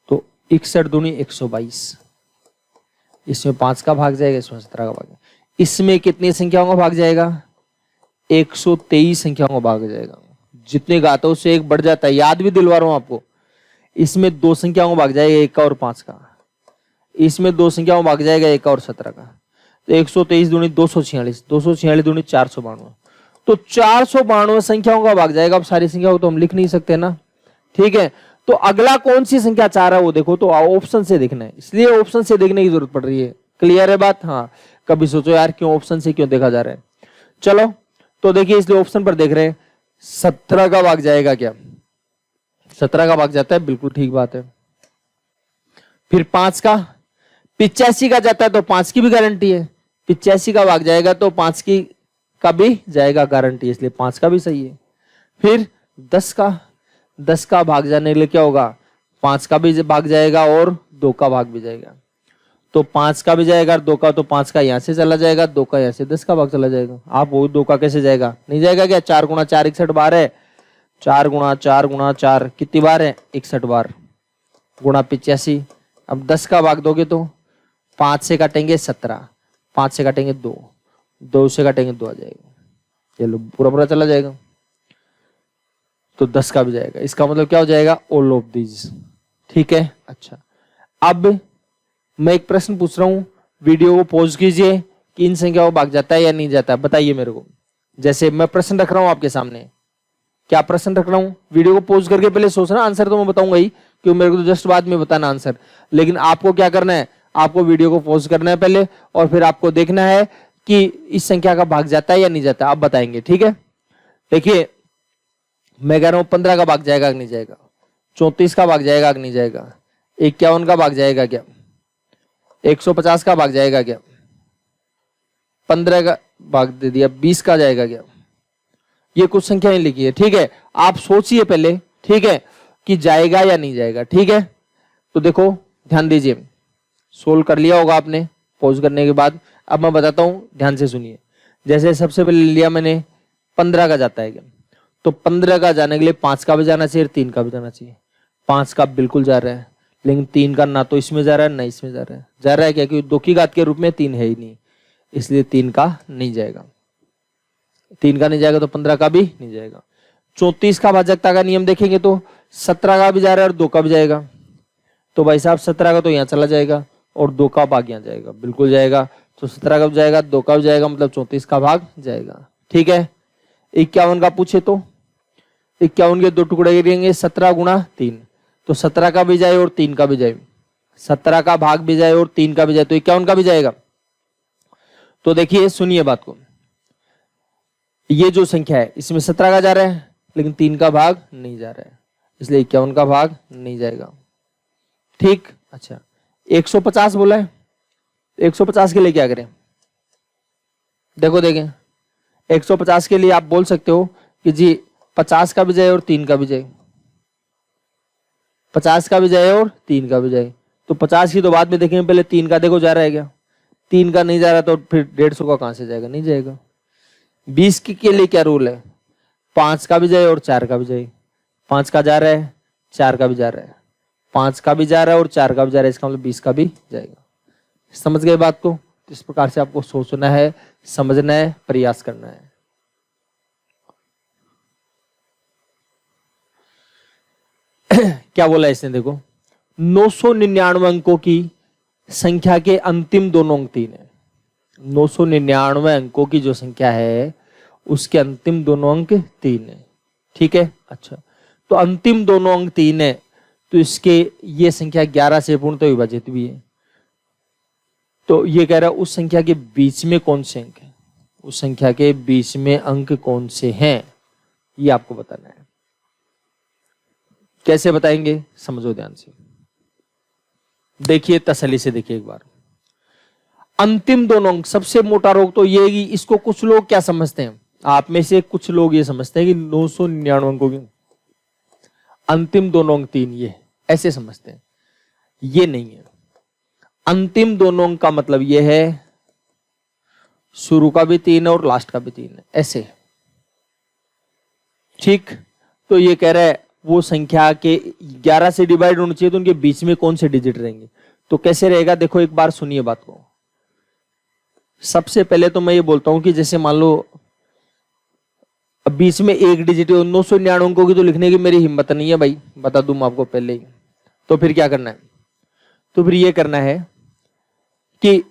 तो 61 दूनी 122, इसमें 5 का भाग जाएगा, इसमें 17 का भाग जाएगा। इसमें कितनी संख्याओं का भाग जाएगा? 123 संख्याओं का भाग जाएगा। जितने घातों से एक बढ़ जाता है, याद भी दिलवा रहा हूं आपको। इसमें 2 संख्याओं का भाग जाएगा 1 का और 5 का, इसमें 2 संख्याओं का भाग जाएगा 1 का और 17 का। तो 123 दूनी 246, 246 दूनी 492, तो 492 संख्याओं का भाग जाएगा। अब सारी संख्याओं तो हम लिख नहीं सकते ना, ठीक है। तो अगला कौन सी संख्या 4 है वो देखो, तो ऑप्शन से देखना है, इसलिए ऑप्शन से देखने की जरूरत पड़ रही है। क्लियर है बात? हाँ, कभी सोचो यार क्यों ऑप्शन से क्यों देखा जा रहा है। चलो तो देखिए, इसलिए ऑप्शन पर देख रहे हैं 17 का भाग जाएगा क्या? 17 का भाग जाता है, बिल्कुल ठीक बात है। फिर 5 का, 85 का जाता है तो 5 की भी गारंटी है। 85 का भाग जाएगा तो 5 की का भी जाएगा गारंटी, इसलिए 5 का भी सही है। फिर 10 का, 10 का भाग जाने के लिए क्या होगा? 5 का भी भाग जाएगा और 2 का भाग भी जाएगा। तो 5 का भी जाएगा और 2 का, तो 5 का यहां से चला जाएगा, 2 का यहां से, 10 का भाग चला जाएगा। आप वो 2 का कैसे जाएगा? नहीं जाएगा क्या? 4 गुणा 4 61 बार है, 4 गुणा 4 गुणा 4 कितनी बार है? 61 बार, गुणा 85। अब 10 का भाग दोगे तो 5 से काटेंगे 17, 5 से काटेंगे 2, 2 से काटेंगे 2 आ जाएगा। चलो पूरा पूरा चला जाएगा, तो 10 का भी जाएगा। इसका मतलब क्या हो जाएगा? All of these. ठीक है, अच्छा। अब मैं एक प्रश्न पूछ रहा हूं, वीडियो को पॉज कीजिए कि इन संख्याओं को भाग जाता है या नहीं जाता, बताइए मेरे को। जैसे मैं प्रश्न रख रहा हूं आपके सामने, क्या प्रश्न रख रहा हूं? वीडियो को पॉज करके पहले सोचना, आंसर तो मैं बताऊंगा ही, क्यों मेरे को तो जस्ट बाद में बताना आंसर। लेकिन आपको क्या करना है? आपको वीडियो को पॉज करना है पहले, और फिर आपको देखना है कि इस संख्या का भाग जाता है या नहीं जाता। आप बताएंगे, ठीक है। देखिए मैं कह रहा हूं 15 का भाग जाएगा कि नहीं जाएगा, 34 का भाग जाएगा कि नहीं जाएगा, 51 का भाग जाएगा क्या, 150 का भाग जाएगा क्या, 15 का भाग दे दिया, 20 का जाएगा क्या। ये कुछ संख्याएं लिखी है, ठीक है। आप सोचिए पहले, ठीक है, कि जाएगा या नहीं जाएगा, ठीक है। तो देखो ध्यान दीजिए, सोल्व कर लिया होगा आपने पॉज करने के बाद। अब मैं बताता हूं, ध्यान से सुनिए। जैसे सबसे पहले लिया मैंने 15 का जाता है क्या, तो 15 का जाने के लिए 5 का भी जाना चाहिए और 3 का भी जाना चाहिए। 5 का बिल्कुल जा रहा है, लेकिन 3 का ना तो इसमें जा रहा है ना इसमें जा रहा है। जा रहा है क्या? क्योंकि 2 की घात के रूप में 3 है ही नहीं, इसलिए 3 का नहीं जाएगा। 3 का नहीं जाएगा तो 15 का भी नहीं जाएगा। 34 का भाजकता का नियम देखेंगे तो 17 का भी जा रहा है और 2 का भी जाएगा। तो भाई साहब 17 का तो यहाँ चला जाएगा और 2 का भाग यहाँ जाएगा, बिल्कुल जाएगा। तो 17 का भी जाएगा, 2 का भी जाएगा, मतलब 34 का भाग जाएगा, ठीक है। 51 का पूछे तो 51 के 2 टुकड़े करेंगे, 17 गुणा 3, तो 17 का भी जाए और 3 का भी जाए, 17 का भाग भी जाए और 3 का भी जाए, तो 51 का भी जाएगा। तो देखिए सुनिए बात को, ये जो संख्या है इसमें 17 का जा रहा है लेकिन 3 का भाग नहीं जा रहा है, इसलिए 51 का भाग नहीं जाएगा, ठीक। अच्छा 150 बोला है, 150 के लिए क्या करें? देखो देखें, 150 के लिए आप बोल सकते हो कि जी 50 का भी जाए और 3 का भी जाए, 50 का भी जाए और 3 का भी जाए। तो 50 की तो बाद में देखेंगे, पहले 3 का देखो जा रहा है क्या, 3 का नहीं जा रहा तो फिर 150 का कहां से जाएगा? नहीं जाएगा। 20 के लिए क्या रूल है? 5 का भी जाए और 4 का भी जाए। 5 का जा रहा है, 4 का भी जा रहा है, 5 का भी जा रहा है और 4 का भी जा रहा है, इसका मतलब 20 का भी जाएगा। समझ गए बात को? इस प्रकार से आपको सोचना है, समझना है, प्रयास करना है। क्या बोला इसने? देखो 999 अंकों की संख्या के अंतिम दोनों अंक 3 है। 999 अंकों की जो संख्या है उसके अंतिम दोनों अंक 3 है, ठीक है। अच्छा तो अंतिम दोनों अंक 3 है, तो इसके ये संख्या 11 से पूर्णतः विभाजित भी है। तो ये कह रहा है उस संख्या के बीच में कौन से अंक है, उस संख्या के बीच में अंक कौन से हैं, ये आपको बताना है। कैसे बताएंगे? समझो ध्यान से, देखिए तसल्ली से देखिए एक बार। अंतिम दोनों अंक, सबसे मोटा रोग तो ये कि इसको कुछ लोग क्या समझते हैं, आप में से कुछ लोग ये समझते हैं कि 999 अंकों की अंतिम दोनों अंक 3 ये ऐसे समझते हैं। ये नहीं है। अंतिम दोनों अंक का मतलब ये है शुरू का भी 3 है और लास्ट का भी 3 है, ऐसे, ठीक। तो ये कह रहा है वो संख्या के 11 से डिवाइड होनी चाहिए, तो उनके बीच में कौन से डिजिट रहेंगे। तो कैसे रहेगा? देखो एक बार सुनिए बात को। सबसे पहले तो मैं ये बोलता हूं कि जैसे मान लो अब बीच में एक डिजिट 999 अंकों की तो लिखने की मेरी हिम्मत नहीं है भाई, बता दूं मैं आपको पहले ही। तो फिर क्या करना है, तो फिर ये करना है कि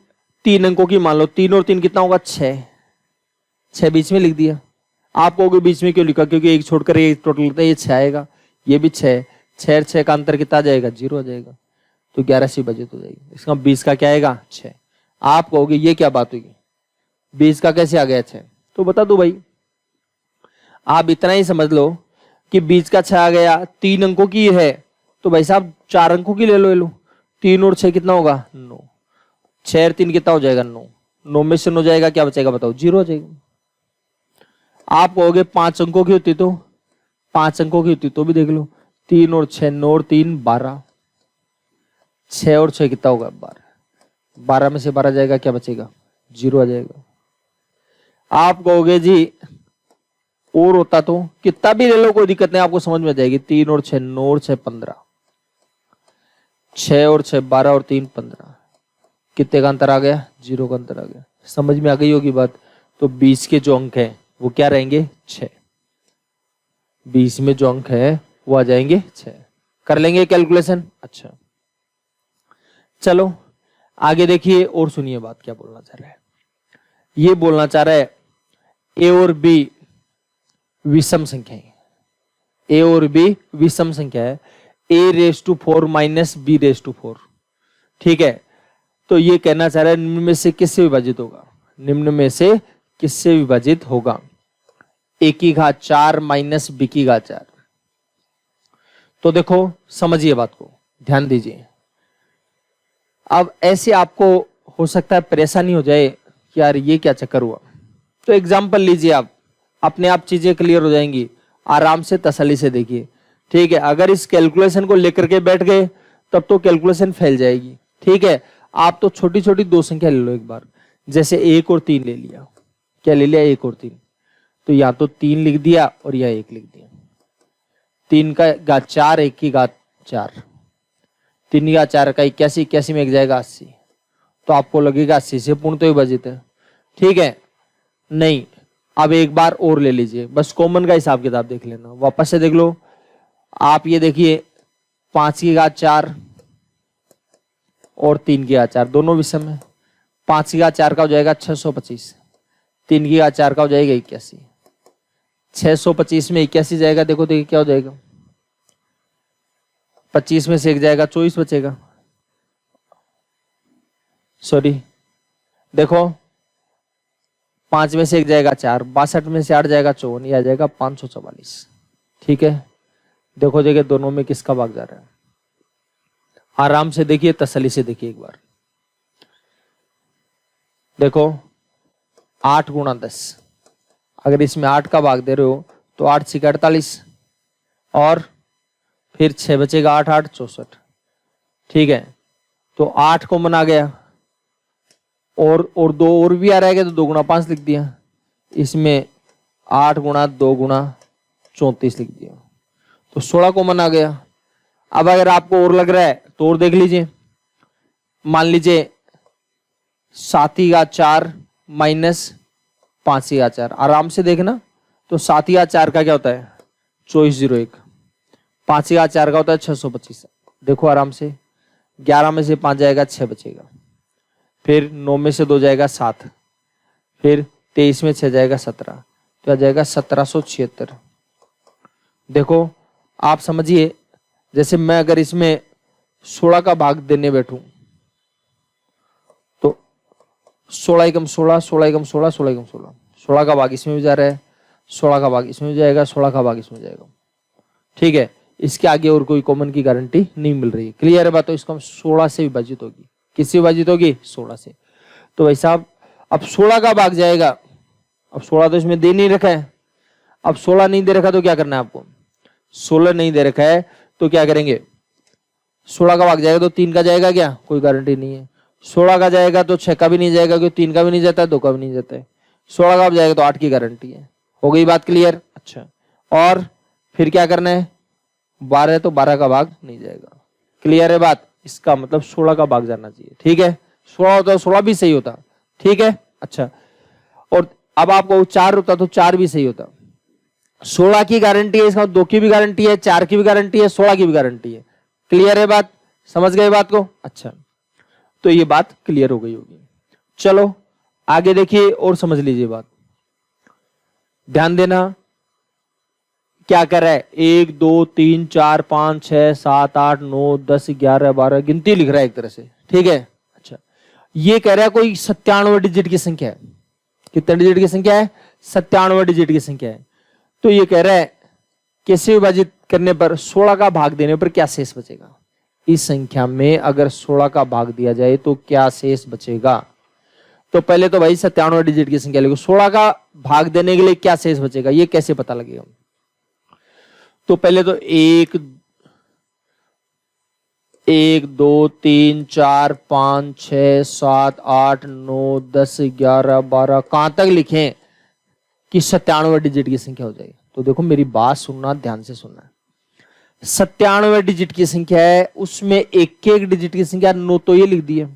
3 अंकों की मान लो, 3 और 3 कितना होगा 6, 6 बीच में लिख दिया। आप कहोगे बीच में क्यों लिखा, क्योंकि एक छोड़कर ये टोटल लिखते हैं, ये 6 आएगा, ये भी 6, 6 और 6 का अंतर कितना आ जाएगा 0 आ जाएगा, तो 11 सी बचत हो जाएगी। इसका 20 का क्या आएगा 6। आप कहोगे ये क्या बात हुई, 20 का कैसे आ गया 6, तो बता दो भाई, आप इतना ही समझ लो कि 20 का 6 आ गया, 3 अंकों की है, तो भाई साहब 4 अंकों की ले लो, 3 और 6 कितना होगा 9, 6 और 3 कितना हो जाएगा 9, 9 में से 9 जाएगा, क्या बचेगा बताओ 0 हो जाएगा। आप कहोगे 5 अंकों की होती, तो 5 अंकों की होती तो भी देख लो, 3 और 6, 9 और 3 12, 6 और 6 कितना होगा 12, 12 में से 12 जाएगा, क्या बचेगा 0 आ जाएगा। आप कहोगे जी और होता तो कितना भी ले लो कोई दिक्कत नहीं, आपको समझ में आ जाएगी। 3 और 6 9 और 6 15, 6 और 6 12 और 3 15, कितने का अंतर आ गया 0 का अंतर आ गया। समझ में आ गई होगी बात। तो 20 के जो अंक हैं वो क्या रहेंगे 6, 20 में जो अंक है वो आ जाएंगे 6। कर लेंगे कैलकुलेशन। अच्छा चलो आगे देखिए और सुनिए बात क्या बोलना चाह रहा है। ये बोलना चाह रहा है ए और बी विषम संख्या है, ए और बी विषम संख्या है, a⁴ माइनस b⁴। ठीक है, तो ये कहना चाह रहा है निम्न में से किससे विभाजित होगा, निम्न में से किससे विभाजित होगा, a की घात 4 माइनस b की घात 4। तो देखो समझिए बात को, ध्यान दीजिए। अब ऐसे आपको हो सकता है परेशानी हो जाए कि यार ये क्या चक्कर हुआ, तो एग्जाम्पल लीजिए, आप अपने आप चीजें क्लियर हो जाएंगी। आराम से तसल्ली से देखिए, ठीक है। अगर इस कैलकुलेशन को लेकर के बैठ गए तब तो कैलकुलेशन फैल जाएगी, ठीक है। आप तो छोटी छोटी 2 संख्या ले लो एक बार, जैसे 1 और 3 ले लिया, क्या ले लिया 1 और 3, तो या तो 3 लिख दिया और या 1 लिख दिया। 3 का घात 4, 1 की घात 4, 3 की घात 4 का 81, 81 में एक जाएगा 80, तो आपको लगेगा 80 से पूर्ण तो विभाजित है, ठीक है। नहीं, अब एक बार और ले लीजिए, बस कॉमन का हिसाब किताब देख लेना, वापस से देख लो। आप ये देखिए 5 की घात 4 और 3 की घात 4 दोनों विषम है। 5 की घात 4 का हो जाएगा 625, 3 की घात 4 का हो जाएगा 81, 625 में 81 जाएगा, देखो देखिए क्या हो जाएगा, 25 में से 1 जाएगा 24 बचेगा, सॉरी देखो 5 में से 1 जाएगा 4, 62 में से 8 जाएगा 54, यह आ जाएगा 544, ठीक है। देखो देखिए दोनों में किसका भाग जा रहा है, आराम से देखिए, तसल्ली से देखिए एक बार। देखो 8 गुणा 10, अगर इसमें 8 का भाग दे रहे हो तो 8 6 48, और फिर 6 बचेगा, 8 8 64, ठीक है। तो 8 कॉमन आ गया, और 2 और भी आ रहेगा, तो 2 गुणा 5 लिख दिया, इसमें 8 गुणा 2 गुणा 34 लिख दिया, तो 16 कॉमन आ गया। अब अगर आपको और लग रहा है तो और देख लीजिए, मान लीजिए 7 की घात 4 माइनस 5 की घात 4, आराम से देखना। तो 7 की घात 4 का क्या होता है 2401, 5 की घात 4 का होता है 625, देखो आराम से। 11 में से 5 जाएगा 6 बचेगा, फिर 9 में से 2 जाएगा 7, फिर 23 में 6 जाएगा 17, तो आ जाएगा 1776। देखो आप समझिए, जैसे मैं अगर इसमें 16 का भाग देने बैठूं तो 16 एकम 16, 16 एकम 16, 16 एकम 16, 16 का भाग इसमें भी जा रहा है, 16 का भाग इसमें भी जाएगा, 16 का भाग इसमें जाएगा, ठीक है। इसके आगे और कोई कॉमन की गारंटी नहीं मिल रही है, क्लियर है बात। तो इसको हम 16 से विभाजित होगी, किससे विभाजित होगी 16 से। तो भाई साहब अब 16 का भाग जाएगा, अब 16 तो इसमें दे नहीं रखा है, अब 16 नहीं दे रखा तो क्या करना है आपको, 16 नहीं दे रखा है तो क्या करेंगे, 16 का भाग जाएगा तो 3 का जाएगा क्या, कोई गारंटी नहीं है। 16 का जाएगा तो 6 का भी नहीं जाएगा, क्योंकि 3 का भी नहीं जाता है, 2 का भी नहीं जाता है। 16 का जाएगा तो 8 की गारंटी है। हो गई बात क्लियर। अच्छा, और फिर क्या करना है, 12 है तो 12 का भाग नहीं जाएगा, क्लियर है बात। इसका मतलब 16 का भाग जाना चाहिए, ठीक है। 16 होता तो 16 भी सही होता, ठीक है। अच्छा, और अब आपको 4 होता तो 4 भी सही होता, 16 की गारंटी है, इसका 2 की भी गारंटी है, 4 की भी गारंटी है, 16 की भी गारंटी है। क्लियर है बात? समझ गए बात को? अच्छा, तो ये बात क्लियर हो गई होगी। चलो आगे देखिए और समझ लीजिए बात, ध्यान देना। क्या कर रहा है? 1 2 3 4 5 6 7 8 9 10 11 12 गिनती लिख रहा है एक तरह से, ठीक है। अच्छा, ये कह रहा है कोई 97 डिजिट की संख्या है। कितने डिजिट की संख्या है? 97 डिजिट की संख्या है। तो ये कह रहा है कैसे विभाजित करने पर 16 का भाग देने पर क्या शेष बचेगा? इस संख्या में अगर 16 का भाग दिया जाए तो क्या शेष बचेगा? तो पहले तो भाई 97 डिजिट की संख्या लिखो, 16 का भाग देने के लिए क्या शेष बचेगा ये कैसे पता लगेगा? तो पहले तो 1 2 3 4 5 6 7 8 9 10 11 12 कहां तक लिखें कि 97 डिजिट की संख्या हो जाएगी? तो देखो मेरी बात सुनना, ध्यान से सुनना। 97 डिजिट की संख्या है, उसमें एक एक डिजिट की संख्या 9 तो ये लिख दी है,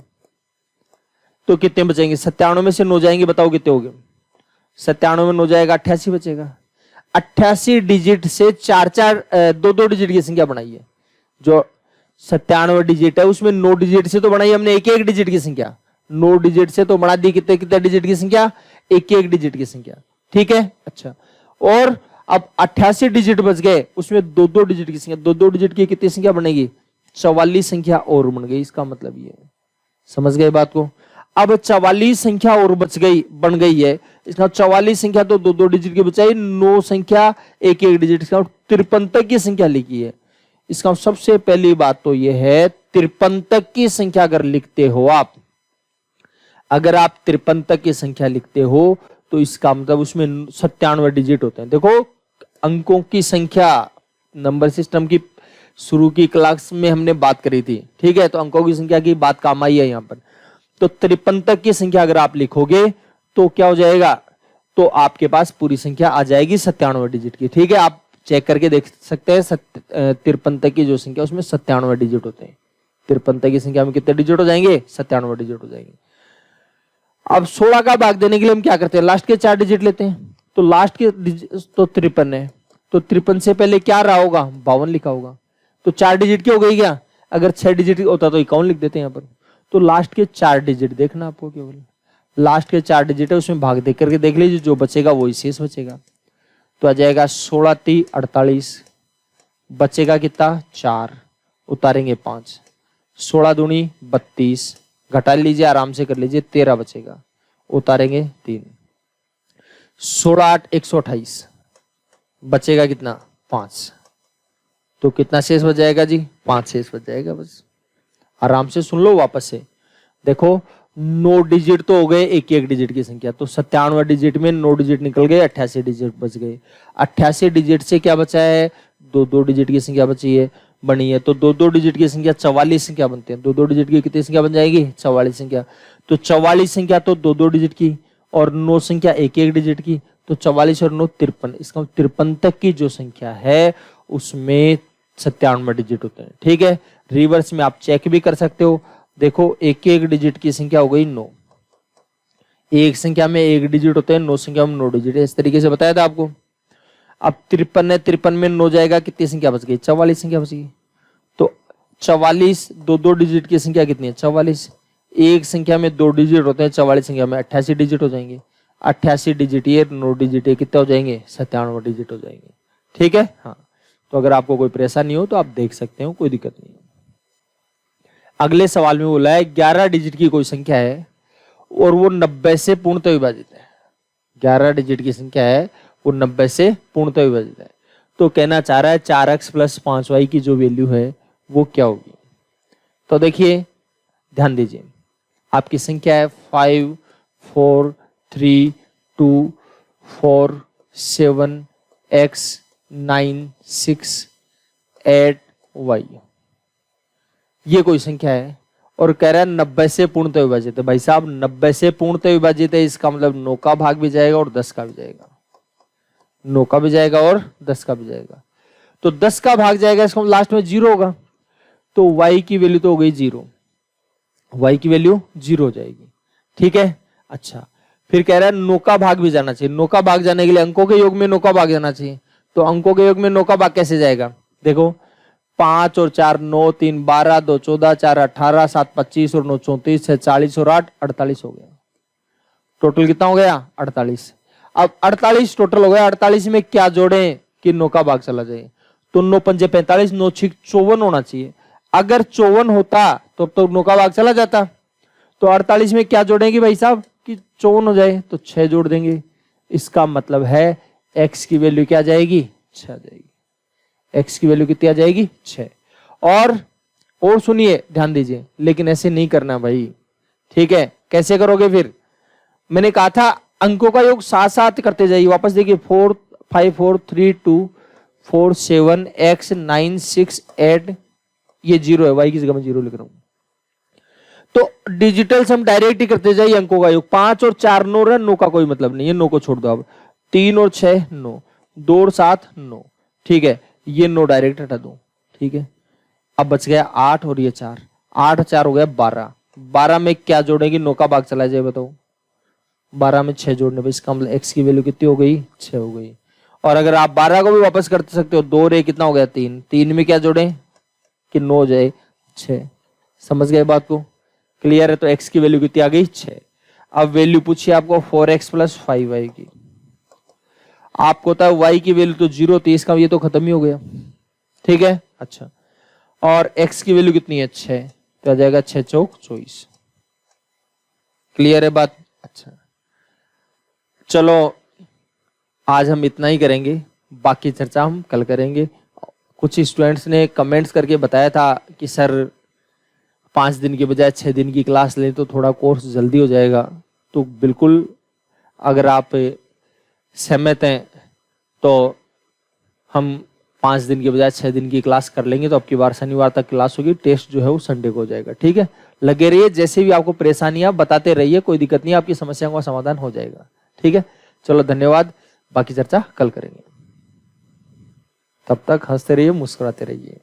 तो कितने बचेंगे? 97 में से 9 जाएंगे, बताओ कितने हो गए? 97 में 9 जाएगा 88 बचेगा। 88 डिजिट से 2 डिजिट की संख्या बनाई है। जो 97 डिजिट है उसमें 9 डिजिट से तो बनाई हमने एक एक डिजिट की संख्या, 9 डिजिट से तो बना दी कितने कितने डिजिट की संख्या? एक एक डिजिट की संख्या, ठीक है। अच्छा, और अब 88 डिजिट बच गए, उसमें 2 डिजिट की संख्या, 2 डिजिट की कितनी संख्या बनेगी? 44 संख्या और बन गई। इसका मतलब ये, समझ गए बात को? अब 44 संख्या और बच गई, बन गई है। इसका 44 संख्या तो 2 डिजिट की बचाई, 9 संख्या एक एक डिजिट, इसका 53 तक की संख्या लिखी है। इसका सबसे पहली बात तो यह है 53 तक की संख्या अगर लिखते हो आप, अगर आप 53 तक की संख्या लिखते हो तो इसका मतलब उसमें 97 डिजिट होते हैं। देखो अंकों की संख्या नंबर सिस्टम की शुरू की क्लास में हमने बात करी थी, ठीक है। तो अंकों की संख्या की बात काम आई है यहाँ पर। तो 53 तक की संख्या अगर आप लिखोगे तो क्या हो जाएगा? तो आपके पास पूरी संख्या आ जाएगी 97 डिजिट की, ठीक है। आप चेक करके देख सकते हैं 53 तक की जो संख्या उसमें 97 डिजिट होते हैं। 53 तक की संख्या में कितने डिजिट हो जाएंगे? 97 डिजिट हो जाएंगे। अब 16 का भाग देने के लिए हम क्या करते हैं? लास्ट के 4 डिजिट लेते हैं। तो लास्ट के तो 53 है, तो 53 से पहले क्या रहा होगा? 52 लिखा होगा। तो 4 डिजिट की हो गई क्या? अगर 6 डिजिट होता तो 51 लिख देते हैं यहाँ पर। तो लास्ट के 4 डिजिट देखना आपको, केवल लास्ट के 4 डिजिट है उसमें भाग देख करके देख लीजिए, जो बचेगा वही शेष बचेगा। तो आ जाएगा 16 3 48, बचेगा कितना? 4, उतारेंगे 5, 16 दूनी 32, घटा लीजिए आराम से कर लीजिए, 13 बचेगा, उतारेंगे 3, 16 8 128, बचेगा कितना? 5। तो कितना शेष बच जाएगा जी? 5 शेष बच जाएगा। बस आराम से सुन लो वापस से। देखो 9 डिजिट तो हो गए एक एक डिजिट की संख्या, तो 97 डिजिट में 9 डिजिट निकल गए, 88 डिजिट बच गए। 88 डिजिट से क्या बचा है? 2 डिजिट की संख्या बची है, बनी है। तो 2 डिजिट की संख्या 44 संख्या बनते हैं। 2 डिजिट की कितनी संख्या बन जाएगी? 44 संख्या। तो 44 संख्या तो 2 डिजिट की और 9 संख्या एक एक डिजिट की, तो 44 और 9 53। इसका 53 तक की जो संख्या है उसमें 97 डिजिट होते हैं, ठीक है। रिवर्स में आप चेक भी कर सकते हो। देखो एक एक डिजिट की संख्या हो गई 9, एक संख्या में 1 डिजिट होते हैं, 9 संख्या में 9 डिजिट है, इस तरीके से बताया था आपको। अब 53 है, 53 में 9 जाएगा, कितनी संख्या बच गई? 44 संख्या बच गई। तो 44 2 डिजिट की संख्या कितनी है? 44। एक संख्या में 2 डिजिट होते हैं, 44 संख्या में 88 डिजिट हो जाएंगे। 88 डिजिट ये 9 डिजिट है, कितने हो जाएंगे? 97 डिजिट हो जाएंगे, ठीक है। हाँ, तो अगर आपको कोई परेशानी हो तो आप देख सकते हो, कोई दिक्कत नहीं है। अगले सवाल में बोला है 11 डिजिट की कोई संख्या है और वो 90 से पूर्णतः विभाजित है। 11 डिजिट की संख्या है, वो 90 से पूर्णतः विभाजित है। तो कहना चाह रहा है 4x + 5y की जो वैल्यू है वो क्या होगी? तो देखिए ध्यान दीजिए, आपकी संख्या है 5 4 3 2 4 7 x 9 6 8 y, ये कोई संख्या है और कह रहा है 90 से पूर्णतः विभाजित है। भाई साहब 90 से पूर्णतः विभाजित है, इसका मतलब 9 का भाग भी जाएगा और 10 का भी जाएगा, 9 का भी जाएगा और 10 का भी जाएगा। तो 10 का भाग जाएगा, इसका लास्ट में 0 होगा, तो y की वैल्यू तो हो गई 0, y की वैल्यू 0 हो जाएगी, ठीक है। अच्छा, फिर कह रहा है 9 का भाग भी जाना चाहिए। 9 का भाग जाने के लिए अंकों के योग में 9 का भाग जाना चाहिए, तो अंकों के योग में 9 का भाग कैसे जाएगा? देखो 5 और 4 9, 3 12, 2 14, 4 18, 7 25 और 9 34, 6 40 और 8 48 हो गया। टोटल कितना हो गया? 48। अब 48 टोटल हो गया। 48 में क्या जोड़ें कि 9 का भाग चला जाए? तो 9 पंजे 45, 9 6 54 होना चाहिए। अगर 54 होता तो अब तो 9 का भाग चला जाता। तो 48 में क्या जोड़ेंगे भाई साहब कि 54 हो जाए? तो 6 जोड़ देंगे। इसका मतलब है x की वैल्यू क्या जाएगी? 6 आ जाएगी। x की वैल्यू कितनी आ जाएगी? 6। और सुनिए, ध्यान दीजिए, लेकिन ऐसे नहीं करना भाई, ठीक है? कैसे करोगे फिर? मैंने कहा था अंकों का योग साथ साथ करते जाइए। वापस देखिए 4 5 4 3 2 4 7 x 9 6 8, ये 0 है, y की जगह में 0 लिख रहा हूं। तो डिजिटल सम डायरेक्ट ही करते जाइए। अंकों का योग 5 और 4 9 रहा, 9 का कोई मतलब नहीं है, 9 को छोड़ दो। अब 3 और 6 9, 2 और 7 9, ठीक है? ये 9 डायरेक्ट हटा दो, ठीक है? अब बच गया 8 और ये 4, 8 4 हो गया 12। 12 में क्या जोड़ेगी? 9 का भाग चला जाए, बताओ। 12 में 6 जोड़ने पर इसका मतलब x की वैल्यू कितनी हो गई? 6 हो गई। और अगर आप 12 को भी वापस कर सकते हो, 2 रे कितना हो गया? 3। 3 में क्या जोड़े कि 9 हो जाए? 6। समझ गए बात को? क्लियर है? तो x की वैल्यू कितनी आ गई? 6। अब वैल्यू पूछिए आपको 4x + 5y की। आपको होता है y की वैल्यू तो 0 थी, इसका ये तो खत्म ही हो गया, ठीक है? अच्छा, और x की वैल्यू कितनी है? 6, तो आ जाएगा 6 चौक 24। क्लियर है बात? अच्छा, चलो आज हम इतना ही करेंगे, बाकी चर्चा हम कल करेंगे। कुछ स्टूडेंट्स ने कमेंट्स करके बताया था कि सर 5 दिन की बजाय 6 दिन की क्लास लें तो थोड़ा कोर्स जल्दी हो जाएगा। तो बिल्कुल, अगर आप सहमत हैं तो हम 5 दिन की बजाय 6 दिन की क्लास कर लेंगे। तो अब की बार शनिवार तक क्लास होगी, टेस्ट जो है वो संडे को हो जाएगा, ठीक है? लगे रहिए, जैसे भी आपको परेशानियां बताते रहिए, कोई दिक्कत नहीं, आपकी समस्याओं का समाधान हो जाएगा, ठीक है? चलो धन्यवाद, बाकी चर्चा कल करेंगे। तब तक हंसते रहिए, मुस्कुराते रहिए।